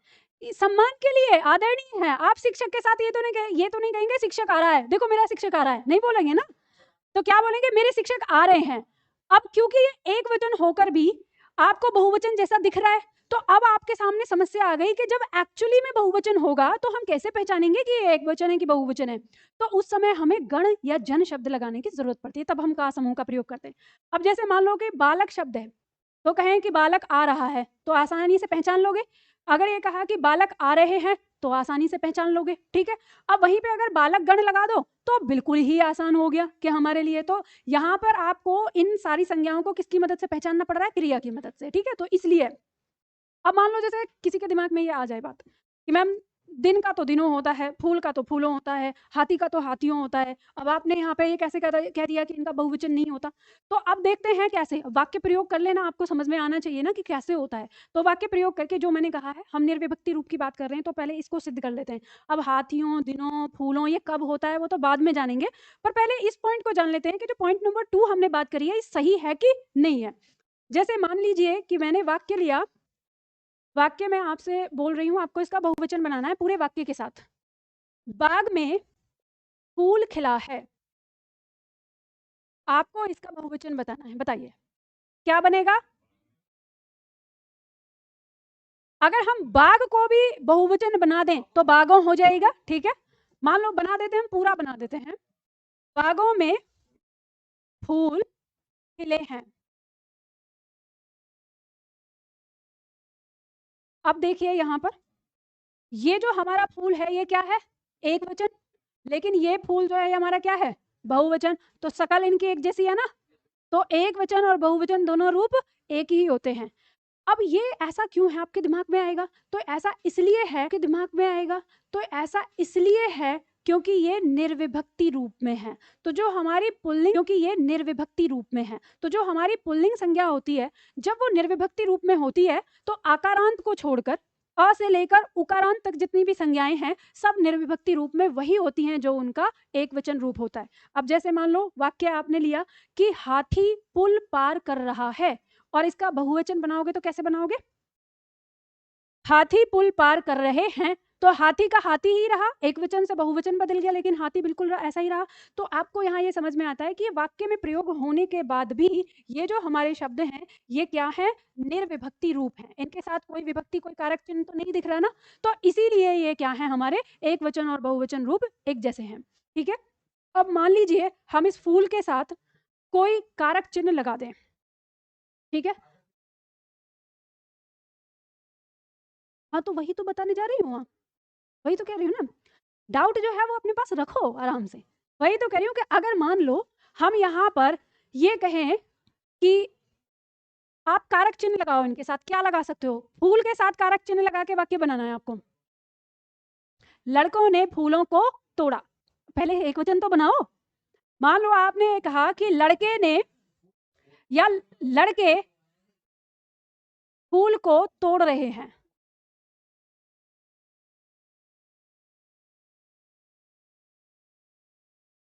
सम्मान के लिए, आदरणीय है। आप शिक्षक के साथ ये तो नहीं कहेंगे शिक्षक आ रहा है, देखो मेरा शिक्षक आ रहा है, नहीं बोलेंगे ना। तो क्या बोलेंगे? मेरे शिक्षक आ रहे हैं। अब क्योंकि ये एक वचन होकर भी आपको बहुवचन जैसा दिख रहा है, तो अब आपके सामने समस्या आ गई कि जब एक्चुअली में बहुवचन होगा तो हम कैसे पहचानेंगे कि ये एकवचन है कि बहुवचन है। तो उस समय हमें गण या जन शब्द लगाने की जरूरत पड़ती है, तब हम का समूह का प्रयोग करते हैं। अब जैसे मान लो कि बालक शब्द है, तो कहें कि बालक आ रहा है, तो आसानी से पहचान लोगे। अगर ये कहा कि बालक आ रहे हैं, तो आसानी से पहचान लोगे, ठीक है। अब वहीं पे अगर बालक गण लगा दो तो बिल्कुल ही आसान हो गया कि हमारे लिए। तो यहाँ पर आपको इन सारी संज्ञाओं को किसकी मदद से पहचानना पड़ रहा है? क्रिया की मदद से, ठीक है। तो इसलिए अब मान लो जैसे किसी के दिमाग में ये आ जाए बात कि मैम दिन का तो दिनों होता है, फूल का तो फूलों होता है, हाथी का तो हाथियों होता है, अब आपने यहाँ पे ये कैसे कह दिया कि इनका बहुवचन नहीं होता। तो अब देखते हैं कैसे वाक्य प्रयोग कर लेना, आपको समझ में आना चाहिए ना कि कैसे होता है। तो वाक्य प्रयोग करके जो मैंने कहा है, हम निर्विभक्ति रूप की बात कर रहे हैं, तो पहले इसको सिद्ध कर लेते हैं। अब हाथियों, दिनों, फूलों ये कब होता है वो तो बाद में जानेंगे, पर पहले इस पॉइंट को जान लेते हैं कि जो पॉइंट नंबर 2 हमने बात करी है, ये सही है कि नहीं है। जैसे मान लीजिए कि मैंने वाक्य लिया, वाक्य में आपसे बोल रही हूं, आपको इसका बहुवचन बनाना है पूरे वाक्य के साथ। बाग में फूल खिला है, आपको इसका बहुवचन बताना है, बताइए क्या बनेगा। अगर हम बाग को भी बहुवचन बना दें तो बागों हो जाएगा, ठीक है। मान लो बना देते हैं, पूरा बना देते हैं, बागों में फूल खिले हैं। अब देखिए यहां पर ये जो हमारा फूल है ये क्या है? एक वचन। लेकिन ये फूल जो है हमारा क्या है? बहुवचन। तो शकल इनकी एक जैसी है ना, तो एक वचन और बहुवचन दोनों रूप एक ही होते हैं। अब ये ऐसा क्यों है आपके दिमाग में आएगा? तो ऐसा इसलिए है कि दिमाग में आएगा, तो ऐसा इसलिए है क्योंकि ये निर्विभक्ति रूप में है। तो जो हमारी पुल्लिंग, क्योंकि ये निर्विभक्ति रूप में है, तो जो हमारी पुल्लिंग संज्ञा होती है, जब वो निर्विभक्ति रूप में होती है तो आकारांत को छोड़कर अ से लेकर उकारांत तक जितनी भी संज्ञाएं हैं सब निर्विभक्ति रूप में वही होती हैं जो उनका एक वचन रूप होता है। अब जैसे मान लो वाक्य आपने लिया कि हाथी पुल पार कर रहा है, और इसका बहुवचन बनाओगे तो कैसे बनाओगे? हाथी पुल पार कर रहे हैं, तो हाथी का हाथी ही रहा, एक वचन से बहुवचन बदल गया, लेकिन हाथी बिल्कुल ऐसा ही रहा। तो आपको यहाँ ये समझ में आता है कि वाक्य में प्रयोग होने के बाद भी ये जो हमारे शब्द हैं ये क्या है? निर्विभक्ति रूप है, इनके साथ कोई विभक्ति, कोई कारक चिन्ह तो नहीं दिख रहा ना। तो इसीलिए ये क्या है? हमारे एक वचन और बहुवचन रूप एक जैसे हैं, ठीक है। अब मान लीजिए हम इस फूल के साथ कोई कारक चिन्ह लगा दें, ठीक है। हाँ तो वही तो बताने जा रही हूँ, वही तो कह रही हूँ ना। डाउट जो है वो अपने पास रखो आराम से। वही तो कह रही हूँ कि अगर मान लो हम यहाँ पर ये कहें कि आप कारक चिन्ह लगाओ, इनके साथ क्या लगा सकते हो? फूल के साथ कारक चिन्ह लगा के वाक्य बनाना है आपको। लड़कों ने फूलों को तोड़ा, पहले एक वचन तो बनाओ। मान लो आपने कहा कि लड़के ने या लड़के फूल को तोड़ रहे हैं,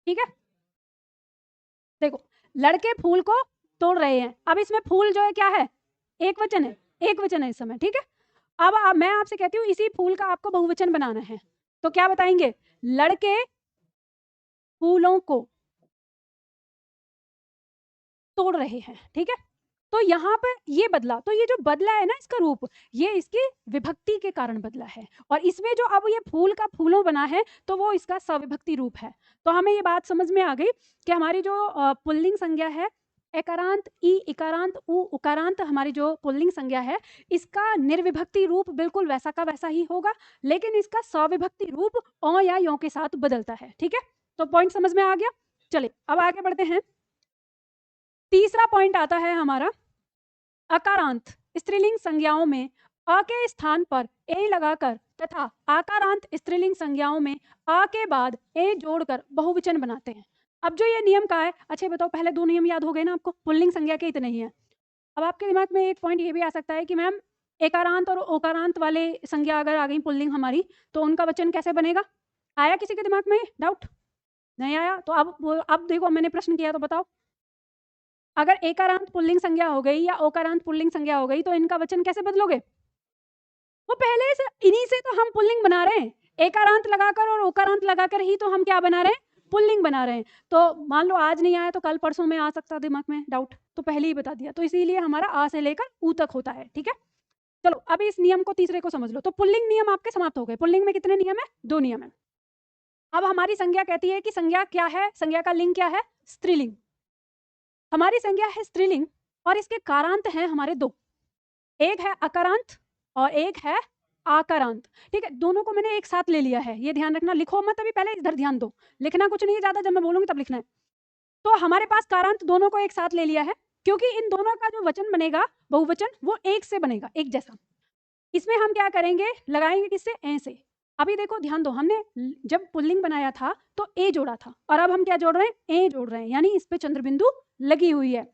ठीक है। देखो लड़के फूल को तोड़ रहे हैं, अब इसमें फूल जो है क्या है? एक वचन है, एक वचन है इस समय, ठीक है। अब मैं आपसे कहती हूँ इसी फूल का आपको बहुवचन बनाना है, तो क्या बताएंगे? लड़के फूलों को तोड़ रहे हैं, ठीक है। तो यहाँ पर ये बदला, तो ये जो बदला है ना इसका रूप, ये इसकी विभक्ति के कारण बदला है। और इसमें जो अब ये फूल का फूलों बना है तो वो इसका सविभक्ति रूप है। तो हमें ये बात समझ में आ गई कि हमारी जो पुल्लिंग संज्ञा है, एकारांत ई इकारांत उ उकारांत, हमारी जो पुल्लिंग संज्ञा है इसका निर्विभक्ति रूप बिल्कुल वैसा का वैसा ही होगा, लेकिन इसका सविभक्ति रूप अ या यो के साथ बदलता है, ठीक है। तो पॉइंट समझ में आ गया। चलिए अब आगे बढ़ते हैं। तीसरा पॉइंट आता है हमारा अकारांत स्त्रीलिंग संज्ञाओं में अ के स्थान पर ए लगाकर तथा आकारांत स्त्रीलिंग संज्ञाओं में आ के बाद ए जोड़कर बहुवचन बनाते हैं। अब जो ये नियम का है, अच्छा बताओ पहले दो नियम याद हो गए ना आपको, पुल्लिंग संज्ञा के इतने ही है। अब आपके दिमाग में एक पॉइंट ये भी आ सकता है कि मैम एकारांत और ओकारांत वाले संज्ञा अगर आ गई पुल्लिंग हमारी, तो उनका वचन कैसे बनेगा? आया किसी के दिमाग में डाउट? नहीं आया? तो अब देखो मैंने प्रश्न किया तो बताओ। अगर एकारांत पुल्लिंग संज्ञा हो गई या ओकारांत पुल्लिंग संज्ञा हो गई तो इनका वचन कैसे बदलोगे? वो पहले से इन्हीं से तो हम पुल्लिंग बना रहे हैं, एकारांत लगाकर और ओकारांत लगाकर ही तो हम क्या बना रहे हैं? पुल्लिंग बना रहे हैं। तो मान लो आज नहीं आया तो कल परसों में आ सकता दिमाग में डाउट, तो पहले ही बता दिया। तो इसीलिए हमारा आ से लेकर ऊ तक होता है, ठीक है। चलो अभी इस नियम को तीसरे को समझ लो। तो पुल्लिंग नियम आपके समाप्त हो गए। पुल्लिंग में कितने नियम है? 2 नियम है। अब हमारी संज्ञा कहती है कि संज्ञा क्या है? संज्ञा का लिंग क्या है? स्त्रीलिंग। हमारी संज्ञा है स्त्रीलिंग और इसके कारांत हैं हमारे 2, एक है अकारांत और एक है आकारांत। ठीक है, दोनों को मैंने एक साथ ले लिया है, ये ध्यान रखना। लिखो मत अभी, पहले इधर ध्यान दो, लिखना कुछ नहीं है ज्यादा, जब मैं बोलूंगी तब लिखना है। तो हमारे पास कारांत दोनों को एक साथ ले लिया है, क्योंकि इन दोनों का जो वचन बनेगा बहुवचन वो एक से बनेगा, एक जैसा। इसमें हम क्या करेंगे? लगाएंगे किससे? ए से। अभी देखो ध्यान दो, हमने जब पुल्लिंग बनाया था तो ए जोड़ा था, और अब हम क्या जोड़ रहे हैं? ए जोड़ रहे हैं, यानी इस पे चंद्र बिंदु लगी हुई है।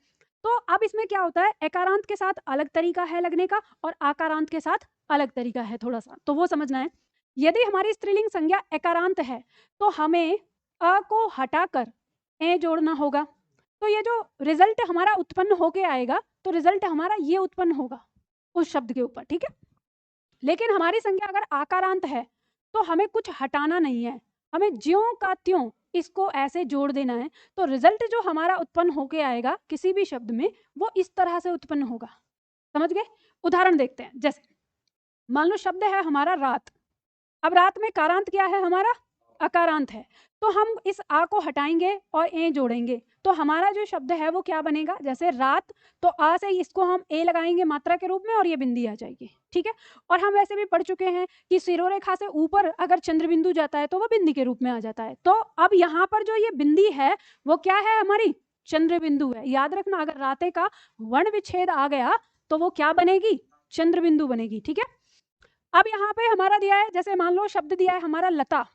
तो अब इसमें क्या होता है? एकारांत के साथ अलग तरीका है लगने का और आकारांत के साथ अलग तरीका है थोड़ा सा, तो वो समझना है। यदि हमारी स्त्रीलिंग संज्ञा एकारांत है तो हमें अ को हटाकर ए जोड़ना होगा। तो ये जो रिजल्ट हमारा उत्पन्न होके आएगा, तो रिजल्ट हमारा ये उत्पन्न होगा उस शब्द के ऊपर, ठीक है। लेकिन हमारी संज्ञा अगर आकारांत है तो हमें कुछ हटाना नहीं है, हमें ज्यों का त्यों इसको ऐसे जोड़ देना है। तो रिजल्ट जो हमारा उत्पन्न होके आएगा किसी भी शब्द में, वो इस तरह से उत्पन्न होगा। समझ गए? उदाहरण देखते हैं। जैसे मान लो शब्द है हमारा रात। अब रात में कारांत क्या है? हमारा अकारांत है। तो हम इस आ को हटाएंगे और ए जोड़ेंगे, तो हमारा जो शब्द है वो क्या बनेगा? जैसे रात, तो आ से इसको हम ए लगाएंगे मात्रा के रूप में और ये बिंदी आ जाएगी, ठीक है। और हम वैसे भी पढ़ चुके हैं कि शिरोरेखा से ऊपर अगर चंद्र बिंदु जाता है तो वो बिंदी के रूप में आ जाता है। तो अब यहाँ पर जो ये बिंदी है वो क्या है? हमारी चंद्र बिंदु है। याद रखना, अगर राते का वर्ण विच्छेद आ गया तो वो क्या बनेगी? चंद्र बिंदु बनेगी, ठीक है। अब यहाँ पे हमारा दिया है, जैसे मान लो शब्द दिया है हमारा लता।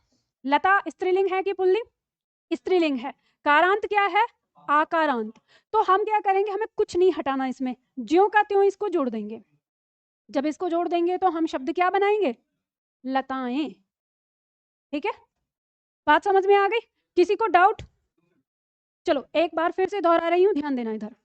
लता स्त्रीलिंग है कि पुल्लिंग? स्त्रीलिंग है। कारांत क्या है? आकारांत। तो हम क्या करेंगे? हमें कुछ नहीं हटाना, इसमें ज्यों का त्यों इसको जोड़ देंगे। जब इसको जोड़ देंगे तो हम शब्द क्या बनाएंगे? लताएं। ठीक है, बात समझ में आ गई? किसी को डाउट? चलो एक बार फिर से दोहरा रही हूं, ध्यान देना इधर।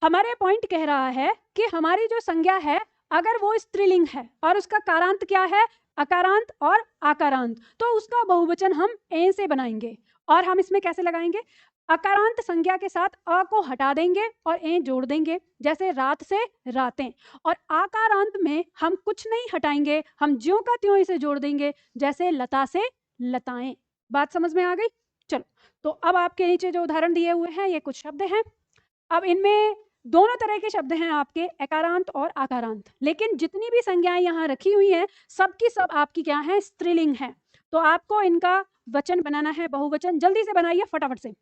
हमारे पॉइंट कह रहा है कि हमारी जो संज्ञा है अगर वो स्त्रीलिंग है और उसका कारांत क्या है? अकारांत और आकारांत, तो उसका बहुवचन हम ए से बनाएंगे। और हम इसमें कैसे लगाएंगे? अकारांत संज्ञा के साथ अ को हटा देंगे और ए जोड़ देंगे, जैसे रात से रातें। और आकारांत में हम कुछ नहीं हटाएंगे, हम ज्यों का त्यों इसे जोड़ देंगे, जैसे लता से लताएं। बात समझ में आ गई? चलो, तो अब आपके नीचे जो उदाहरण दिए हुए हैं ये कुछ शब्द हैं। अब इनमें दोनों तरह के शब्द हैं आपके, एकारांत और आकारांत। लेकिन जितनी भी संज्ञाएं यहाँ रखी हुई हैं सबकी सब आपकी क्या है? स्त्रीलिंग है। तो आपको इनका वचन बनाना है, बहुवचन। जल्दी से बनाइए फटाफट से।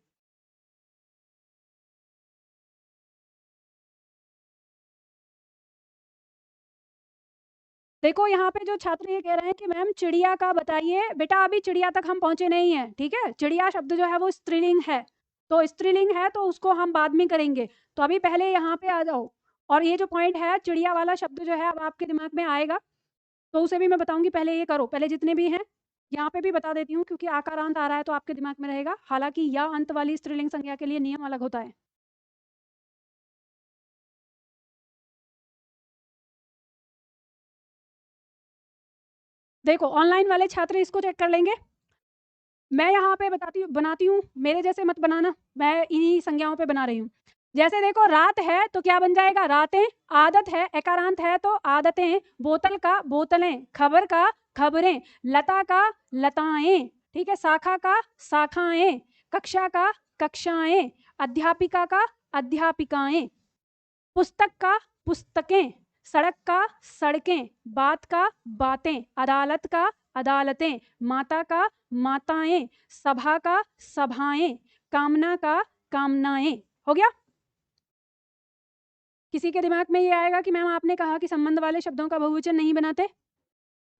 देखो यहाँ पे जो छात्र ये कह रहे हैं कि मैम चिड़िया का बताइए। बेटा अभी चिड़िया तक हम पहुंचे नहीं है, ठीक है। चिड़िया शब्द जो है वो स्त्रीलिंग है, तो स्त्रीलिंग है तो उसको हम बाद में करेंगे। तो अभी पहले यहाँ पे आ जाओ। और ये जो पॉइंट है चिड़िया वाला शब्द जो है अब आपके दिमाग में आएगा, तो उसे भी मैं बताऊंगी। पहले ये करो, पहले जितने भी हैं यहाँ पे भी बता देती हूँ, क्योंकि आकारांत आ रहा है तो आपके दिमाग में रहेगा। हालांकि या अंत वाली स्त्रीलिंग संज्ञा के लिए नियम अलग होता है। देखो ऑनलाइन वाले छात्र इसको चेक कर लेंगे। मैं यहाँ पे बनाती हूँ, मेरे जैसे मत बनाना, मैं इन्हीं संज्ञाओं पे बना रही हूँ। जैसे देखो रात है तो क्या बन जाएगा? रातें। आदत है, एकारांत है तो आदतें। बोतल का बोतलें। खबर का खबरें। लता का लताएं, ठीक है। शाखा का शाखाएं। कक्षा का कक्षाएं। अध्यापिका का अध्यापिकाएं। पुस्तक का पुस्तकें। सड़क का सड़कें। बात का बातें। अदालत का अदालतें। माता का माताएं। सभा का सभाएं। कामना का कामनाएं। हो गया? किसी के दिमाग में ये आएगा कि मैम आपने कहा कि संबंध वाले शब्दों का बहुवचन नहीं बनाते,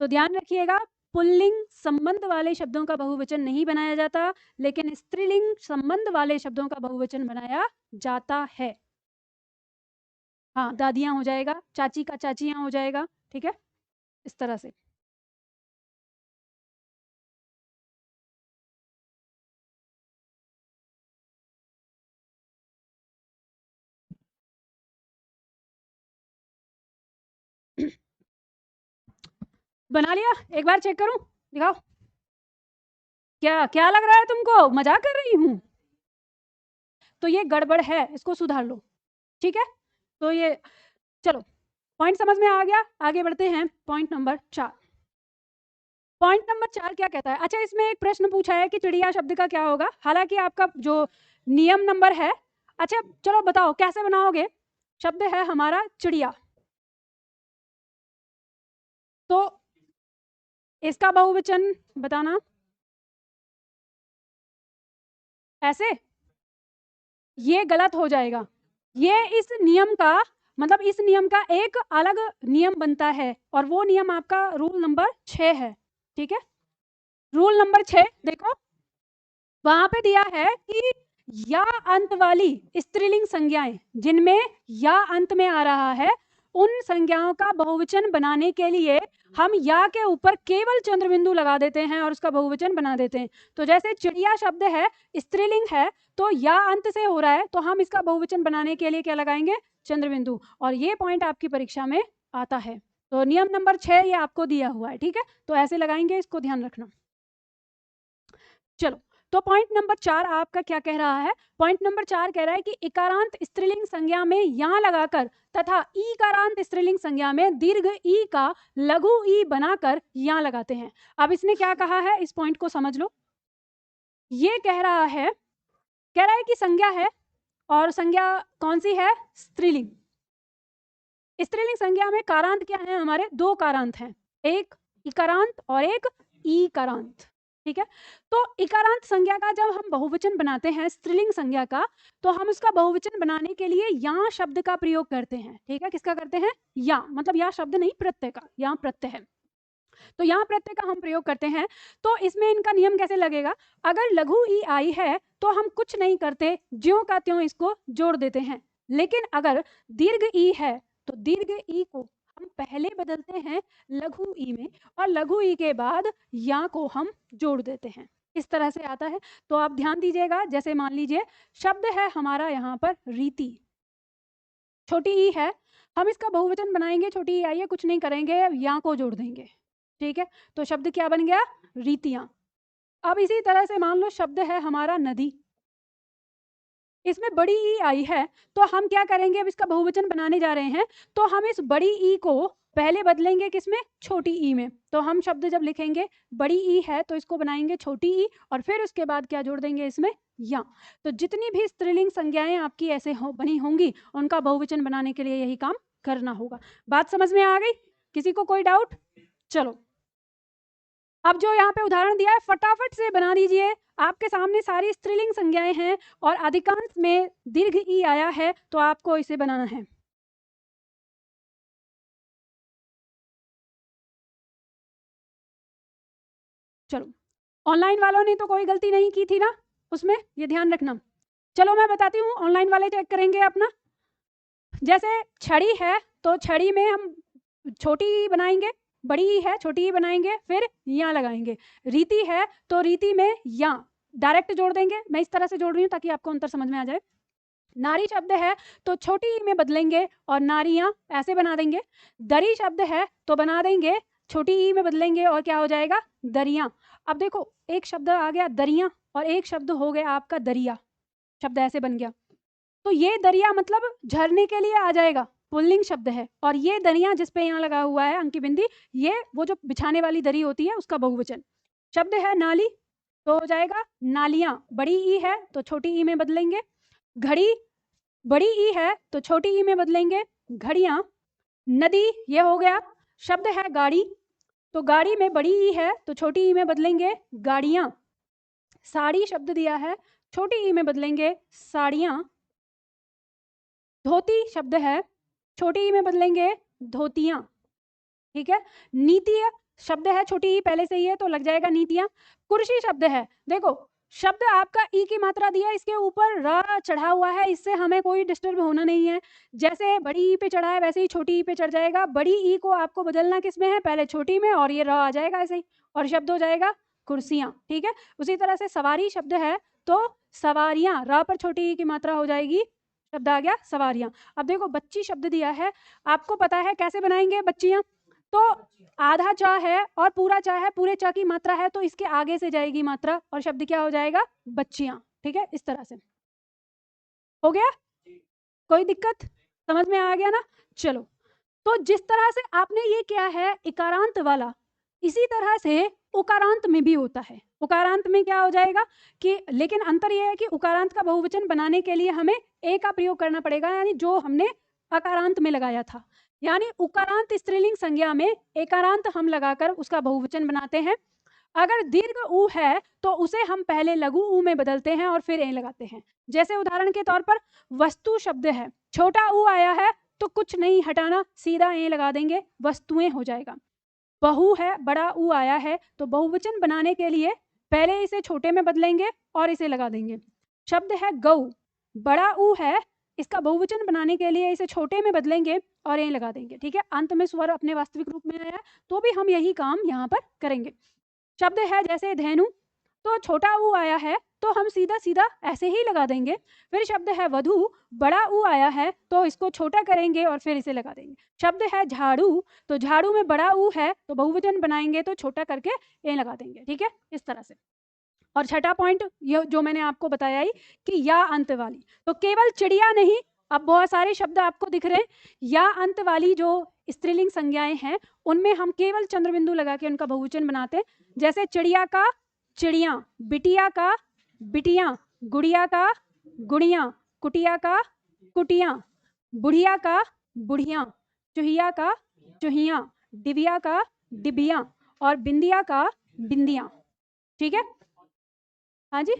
तो ध्यान रखिएगा, पुल्लिंग संबंध वाले शब्दों का बहुवचन नहीं बनाया जाता, लेकिन स्त्रीलिंग संबंध वाले शब्दों का बहुवचन बनाया जाता है। हाँ, दादियां हो जाएगा, चाची का चाचियां हो जाएगा, ठीक है, इस तरह से। बना लिया? एक बार चेक करूं, दिखाओ। क्या क्या लग रहा है तुमको? मजाक कर रही हूं? तो ये गड़बड़ है, इसको सुधार लो, ठीक है। तो ये चलो पॉइंट समझ में आ गया? आगे बढ़ते हैं पॉइंट नंबर 4। पॉइंट नंबर 4 क्या कहता है? अच्छा, इसमें एक प्रश्न पूछा है कि चिड़िया शब्द का क्या होगा, हालांकि आपका जो नियम नंबर है, अच्छा चलो बताओ कैसे बनाओगे। शब्द है हमारा चिड़िया, तो इसका बहुवचन बताना। ऐसे ये गलत हो जाएगा। ये इस नियम का मतलब इस नियम का एक अलग नियम बनता है, और वो नियम आपका रूल नंबर 6 है। ठीक है, रूल नंबर 6 देखो, वहां पे दिया है कि या अंत वाली स्त्रीलिंग संज्ञाएं जिनमें या अंत में आ रहा है, उन संज्ञाओं का बहुवचन बनाने के लिए हम या के ऊपर केवल चंद्र बिंदु लगा देते हैं और उसका बहुवचन बना देते हैं। तो जैसे चिड़िया शब्द है, स्त्रीलिंग है, तो या अंत से हो रहा है, तो हम इसका बहुवचन बनाने के लिए क्या लगाएंगे? चंद्र बिंदु। और ये पॉइंट आपकी परीक्षा में आता है। तो नियम नंबर 6 ये आपको दिया हुआ है। ठीक है, तो ऐसे लगाएंगे, इसको ध्यान रखना। चलो, तो पॉइंट नंबर 4 आपका क्या कह रहा है? पॉइंट नंबर 4 कह रहा है कि इकारांत स्त्रीलिंग संज्ञा में या लगाकर तथा ईकारांत स्त्रीलिंग संज्ञा में दीर्घ ई का लघु ई बनाकर या लगाते हैं। अब इसने क्या कहा है, इस पॉइंट को समझ लो। ये कह रहा है कि संज्ञा है, और संज्ञा कौन सी है? स्त्रीलिंग। स्त्रीलिंग संज्ञा में कारांत क्या है? हमारे 2 कारांत हैं, एक इकारांत और एक ईकारांत। ठीक है, तो इकारांत संज्ञा का जब हम बहुवचन बनाते हैं स्त्रीलिंग संज्ञा का, तो हम उसका बहुवचन बनाने के लिए या शब्द का प्रयोग करते हैं। ठीक है, किसका करते हैं? या, मतलब या शब्द नहीं, प्रत्यय का, या प्रत्यय है, तो यहाँ प्रत्यय का हम प्रयोग करते हैं। तो इसमें इनका नियम कैसे लगेगा? अगर लघु ई आई है तो हम कुछ नहीं करते, ज्यों का त्यों इसको जोड़ देते हैं। लेकिन अगर दीर्घ ई है तो दीर्घ ई को हम पहले बदलते हैं लघु ई में, और लघु ई के बाद या को हम जोड़ देते हैं। इस तरह से आता है। तो आप ध्यान दीजिएगा, जैसे मान लीजिए शब्द है हमारा यहाँ पर रीति, छोटी ई है, हम इसका बहुवचन बनाएंगे, छोटी ई आई है, कुछ नहीं करेंगे, या को जोड़ देंगे। ठीक है, तो शब्द क्या बन गया? रीतियां। अब इसी तरह से मान लो शब्द है हमारा नदी, इसमें बड़ी ई आई है, तो हम क्या करेंगे? अब इसका बहुवचन बनाने जा रहे हैं, तो हम इस बड़ी ई को पहले बदलेंगे किसमें? छोटी ई में। तो हम शब्द जब लिखेंगे बड़ी ई है तो इसको बनाएंगे छोटी ई, और फिर उसके बाद क्या जोड़ देंगे इसमें? या। तो जितनी भी स्त्रीलिंग संज्ञाएं आपकी ऐसे बनी होंगी, उनका बहुवचन बनाने के लिए यही काम करना होगा। बात समझ में आ गई? किसी को कोई डाउट? चलो, अब जो यहाँ पे उदाहरण दिया है फटाफट से बना दीजिए। आपके सामने सारी स्त्रीलिंग संज्ञाएं हैं और अधिकांश में दीर्घ ई आया है, तो आपको इसे बनाना है। चलो, ऑनलाइन वालों ने तो कोई गलती नहीं की थी ना उसमें, ये ध्यान रखना। चलो मैं बताती हूँ, ऑनलाइन वाले चेक करेंगे अपना। जैसे छड़ी है, तो छड़ी में हम छोटी ई बनाएंगे, बड़ी ई है, छोटी ई बनाएंगे, फिर या लगाएंगे। रीति है तो रीति में या डायरेक्ट जोड़ देंगे। मैं इस तरह से जोड़ रही हूँ ताकि आपको अंतर समझ में आ जाए। नारी शब्द है तो छोटी ई में बदलेंगे और नारियां ऐसे बना देंगे। दरी शब्द है तो बना देंगे, छोटी ई में बदलेंगे और क्या हो जाएगा? दरियां। अब देखो, एक शब्द आ गया दरियां और एक शब्द हो गया आपका दरिया, शब्द ऐसे बन गया। तो ये दरिया मतलब झरने के लिए आ जाएगा, पुल्लिंग शब्द है। और ये दरिया जिसपे यहाँ लगा हुआ है अंकी बिंदी, ये वो जो बिछाने वाली दरी होती है उसका बहुवचन। शब्द है नाली तो हो जाएगा नालियां, बड़ी ई है तो छोटी ई में बदलेंगे। घड़ी, बड़ी ई है तो छोटी ई में बदलेंगे घड़ियां। नदी, ये हो गया। शब्द है गाड़ी, तो गाड़ी में बड़ी ई है तो छोटी ई में बदलेंगे गाड़ियां। साड़ी शब्द दिया है, छोटी ई में बदलेंगे साड़ियां। धोती शब्द है, छोटी ई में बदलेंगे धोतियां। ठीक है, नीति शब्द है, छोटी ई पहले से ही है तो लग जाएगा नीतियां। कुर्सी शब्द है, देखो शब्द आपका ई की मात्रा दी है, इसके ऊपर र चढ़ा हुआ है, इससे हमें कोई डिस्टर्ब होना नहीं है। जैसे बड़ी ई पे चढ़ा है वैसे ही छोटी ई पे चढ़ जाएगा। बड़ी ई को आपको बदलना किस में है? पहले छोटी में, और ये र आ जाएगा ऐसे ही, और शब्द हो जाएगा कुर्सियां। ठीक है, उसी तरह से सवारी शब्द है तो सवारियां, र पर छोटी ई की मात्रा हो जाएगी, शब्द आ गया सवारियां। अब देखो बच्ची शब्द दिया है, आपको पता है कैसे बनाएंगे बच्चियां? तो आधा चा है और पूरा चा है, पूरे चा की मात्रा है तो इसके आगे से जाएगी मात्रा और शब्द क्या हो जाएगा? बच्चियां। ठीक है, इस तरह से हो गया। कोई दिक्कत? समझ में आ गया ना? चलो, तो जिस तरह से आपने ये किया है इकारांत वाला, इसी तरह से उकारांत में भी होता है। उकारांत में क्या हो जाएगा कि, लेकिन अंतर यह है कि उकारांत का बहुवचन बनाने के लिए हमें ए का प्रयोग करना पड़ेगा, यानी जो हमने अकारांत में लगाया था। यानी उकारांत स्त्रीलिंग संज्ञा में एकारांत हम लगाकर उसका बहुवचन बनाते हैं। अगर दीर्घ ऊ है तो उसे हम पहले लघु ऊ में बदलते हैं और फिर ए लगाते हैं। जैसे उदाहरण के तौर पर वस्तु शब्द है, छोटा ऊ आया है तो कुछ नहीं हटाना, सीधा ए लगा देंगे, वस्तुएं हो जाएगा। बहु है, बड़ा ऊ आया है तो बहुवचन बनाने के लिए पहले इसे छोटे में बदलेंगे और इसे लगा देंगे। शब्द है गऊ, बड़ा ऊ है, इसका बहुवचन बनाने के लिए इसे छोटे में बदलेंगे और ए लगा देंगे। ठीक है, अंत में स्वर अपने वास्तविक रूप में आया तो भी हम यही काम यहाँ पर करेंगे। शब्द है जैसे धेनु, तो छोटा ऊ आया है तो हम सीधा सीधा ऐसे ही लगा देंगे। फिर शब्द है वधु, बड़ा ऊ आया है तो इसको छोटा करेंगे और फिर इसे लगा देंगे। शब्द है झाड़ू, तो झाड़ू में बड़ा ऊ है तो बहुवचन बनाएंगे तो छोटा करके ए लगा देंगे। ठीक है, इस तरह से। और छठा पॉइंट ये जो मैंने आपको बताया ही कि या अंत वाली, तो केवल चिड़िया नहीं, अब बहुत सारे शब्द आपको दिख रहे हैं या अंत वाली जो स्त्रीलिंग संज्ञाएं हैं उनमें हम केवल चंद्रबिंदु लगा के उनका बहुवचन बनाते हैं। जैसे चिड़िया का चिड़िया, बिटिया का बिटिया, गुड़िया का गुड़िया, कुटिया का कुटिया, बुढ़िया का बुढ़िया, चुहिया का चुहिया, डिबिया का डिबिया और बिंदिया का बिंदिया। ठीक है, हाँ जी।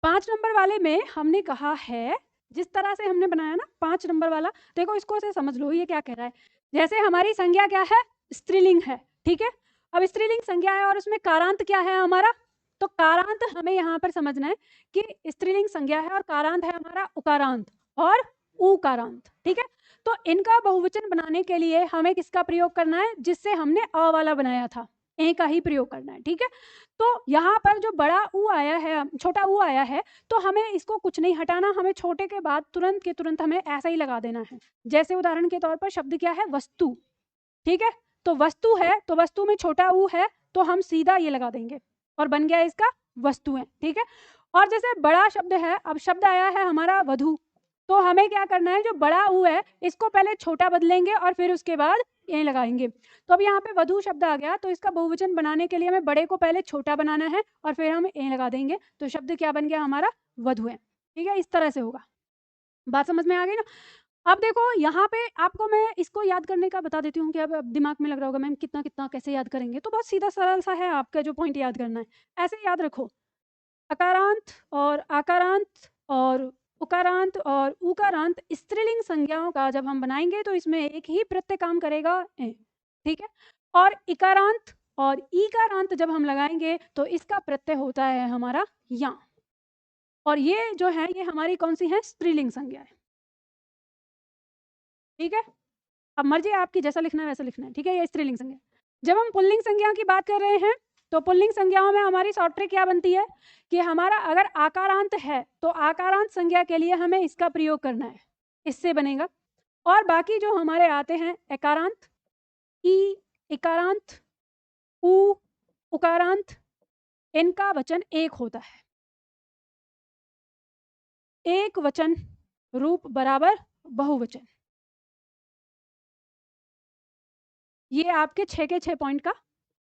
5 नंबर वाले में हमने कहा है, जिस तरह से हमने बनाया ना 5 नंबर वाला, देखो इसको से समझ लो ये क्या कह रहा है। जैसे हमारी संज्ञा क्या है, स्त्रीलिंग है। ठीक है, अब स्त्रीलिंग संज्ञा है और उसमें कारांत क्या है हमारा, तो कारांत हमें यहाँ पर समझना है कि स्त्रीलिंग संज्ञा है और कारांत है हमारा उकारांत और उकारांत। ठीक है, तो इनका बहुवचन बनाने के लिए हमें किसका प्रयोग करना है, जिससे हमने अ वाला बनाया था, ए का ही प्रयोग करना है। ठीक है, तो यहाँ पर जो बड़ा ऊ आया है, छोटा ऊ आया है, तो हमें इसको कुछ नहीं हटाना, हमें छोटे के बाद तुरंत के तुरंत हमें ऐसा ही लगा देना है। जैसे उदाहरण के तौर पर शब्द क्या है, वस्तु। ठीक है, तो वस्तु है तो वस्तु में छोटा ऊ है तो हम सीधा ये लगा देंगे और बन गया इसका वस्तुएं। ठीक है, और जैसे बड़ा शब्द है, अब शब्द आया है हमारा वधु, तो हमें क्या करना है, जो बड़ा ऊ है इसको पहले छोटा बदलेंगे और फिर उसके बाद ए लगाएंगे। तो अब यहाँ पे वधु शब्द आ गया, तो इसका बहुवचन बनाने के लिए हमें बड़े को पहले छोटा बनाना है और फिर हम ए लगा देंगे, तो शब्द क्या बन गया हमारा, वधु है। ठीक है, इस तरह से होगा। बात समझ में आ गई ना। अब देखो यहाँ पे आपको मैं इसको याद करने का बता देती हूँ कि अब दिमाग में लग रहा होगा मैम कितना कितना कैसे याद करेंगे, तो बहुत सीधा सरल सा है, आपका जो पॉइंट याद करना है ऐसे याद रखो, अकारांत और आकारांत और उकारांत और उकारांत स्त्रीलिंग संज्ञाओं का जब हम बनाएंगे तो इसमें एक ही प्रत्यय काम करेगा ए। ठीक है, और इकारांत और ईकारांत जब हम लगाएंगे तो इसका प्रत्यय होता है हमारा या, और ये जो है ये हमारी कौन सी है, स्त्रीलिंग संज्ञा है। ठीक है, अब मर्जी आपकी, जैसा लिखना है वैसा लिखना है। ठीक है, ये स्त्रीलिंग संज्ञा। जब हम पुल्लिंग संज्ञा की बात कर रहे हैं तो पुल्लिंग संज्ञाओं में हमारी शॉर्ट ट्रिक क्या बनती है कि हमारा अगर आकारांत है तो आकारांत संज्ञा के लिए हमें इसका प्रयोग करना है, इससे बनेगा। और बाकी जो हमारे आते हैं एकारांत, ई, इकारांत, उ, उकारांत, इनका वचन एक होता है। एक वचन रूप बराबर बहुवचन, ये आपके 6 के 6 पॉइंट का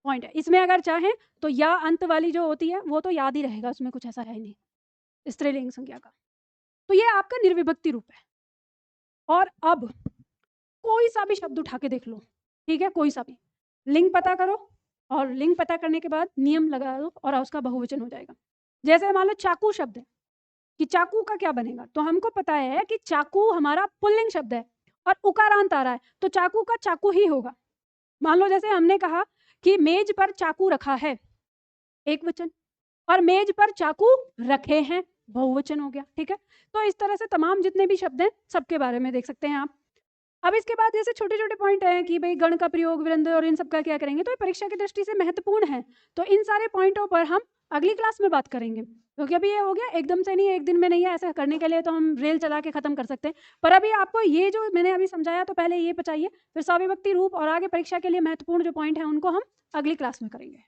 पॉइंट है। इसमें अगर चाहें तो या अंत वाली जो होती है वो तो याद ही रहेगा, उसमें कुछ ऐसा है नहीं स्त्रीलिंग संज्ञा का। तो ये आपका निर्विभक्ति रूप है। और अब कोई सा भी शब्द उठा के देख लो, ठीक है, कोई सा भी लिंग पता करो और लिंग पता करने के बाद नियम लगा दो और उसका बहुवचन हो जाएगा। जैसे मान लो चाकू शब्द है कि चाकू का क्या बनेगा, तो हमको पता है कि चाकू हमारा पुल्लिंग शब्द है और उकारांत आ रहा है तो चाकू का चाकू ही होगा। मान लो जैसे हमने कहा कि मेज पर चाकू रखा है, एक वचन, और मेज पर चाकू रखे हैं, बहुवचन हो गया। ठीक है, तो इस तरह से तमाम जितने भी शब्द हैं सबके बारे में देख सकते हैं आप। अब इसके बाद जैसे छोटे छोटे पॉइंट हैं कि भाई गण का प्रयोग, विरंद और इन सब का क्या करेंगे, तो ये परीक्षा की दृष्टि से महत्वपूर्ण है। तो इन सारे पॉइंटों पर हम अगली क्लास में बात करेंगे, क्योंकि अभी ये हो गया एकदम से नहीं, एक दिन में नहीं है, ऐसा करने के लिए तो हम रेल चला के खत्म कर सकते हैं। पर अभी आपको ये जो मैंने अभी समझाया तो पहले ये बचाइए, फिर सविभक्ति रूप और आगे परीक्षा के लिए महत्वपूर्ण जो पॉइंट है उनको हम अगली क्लास में करेंगे।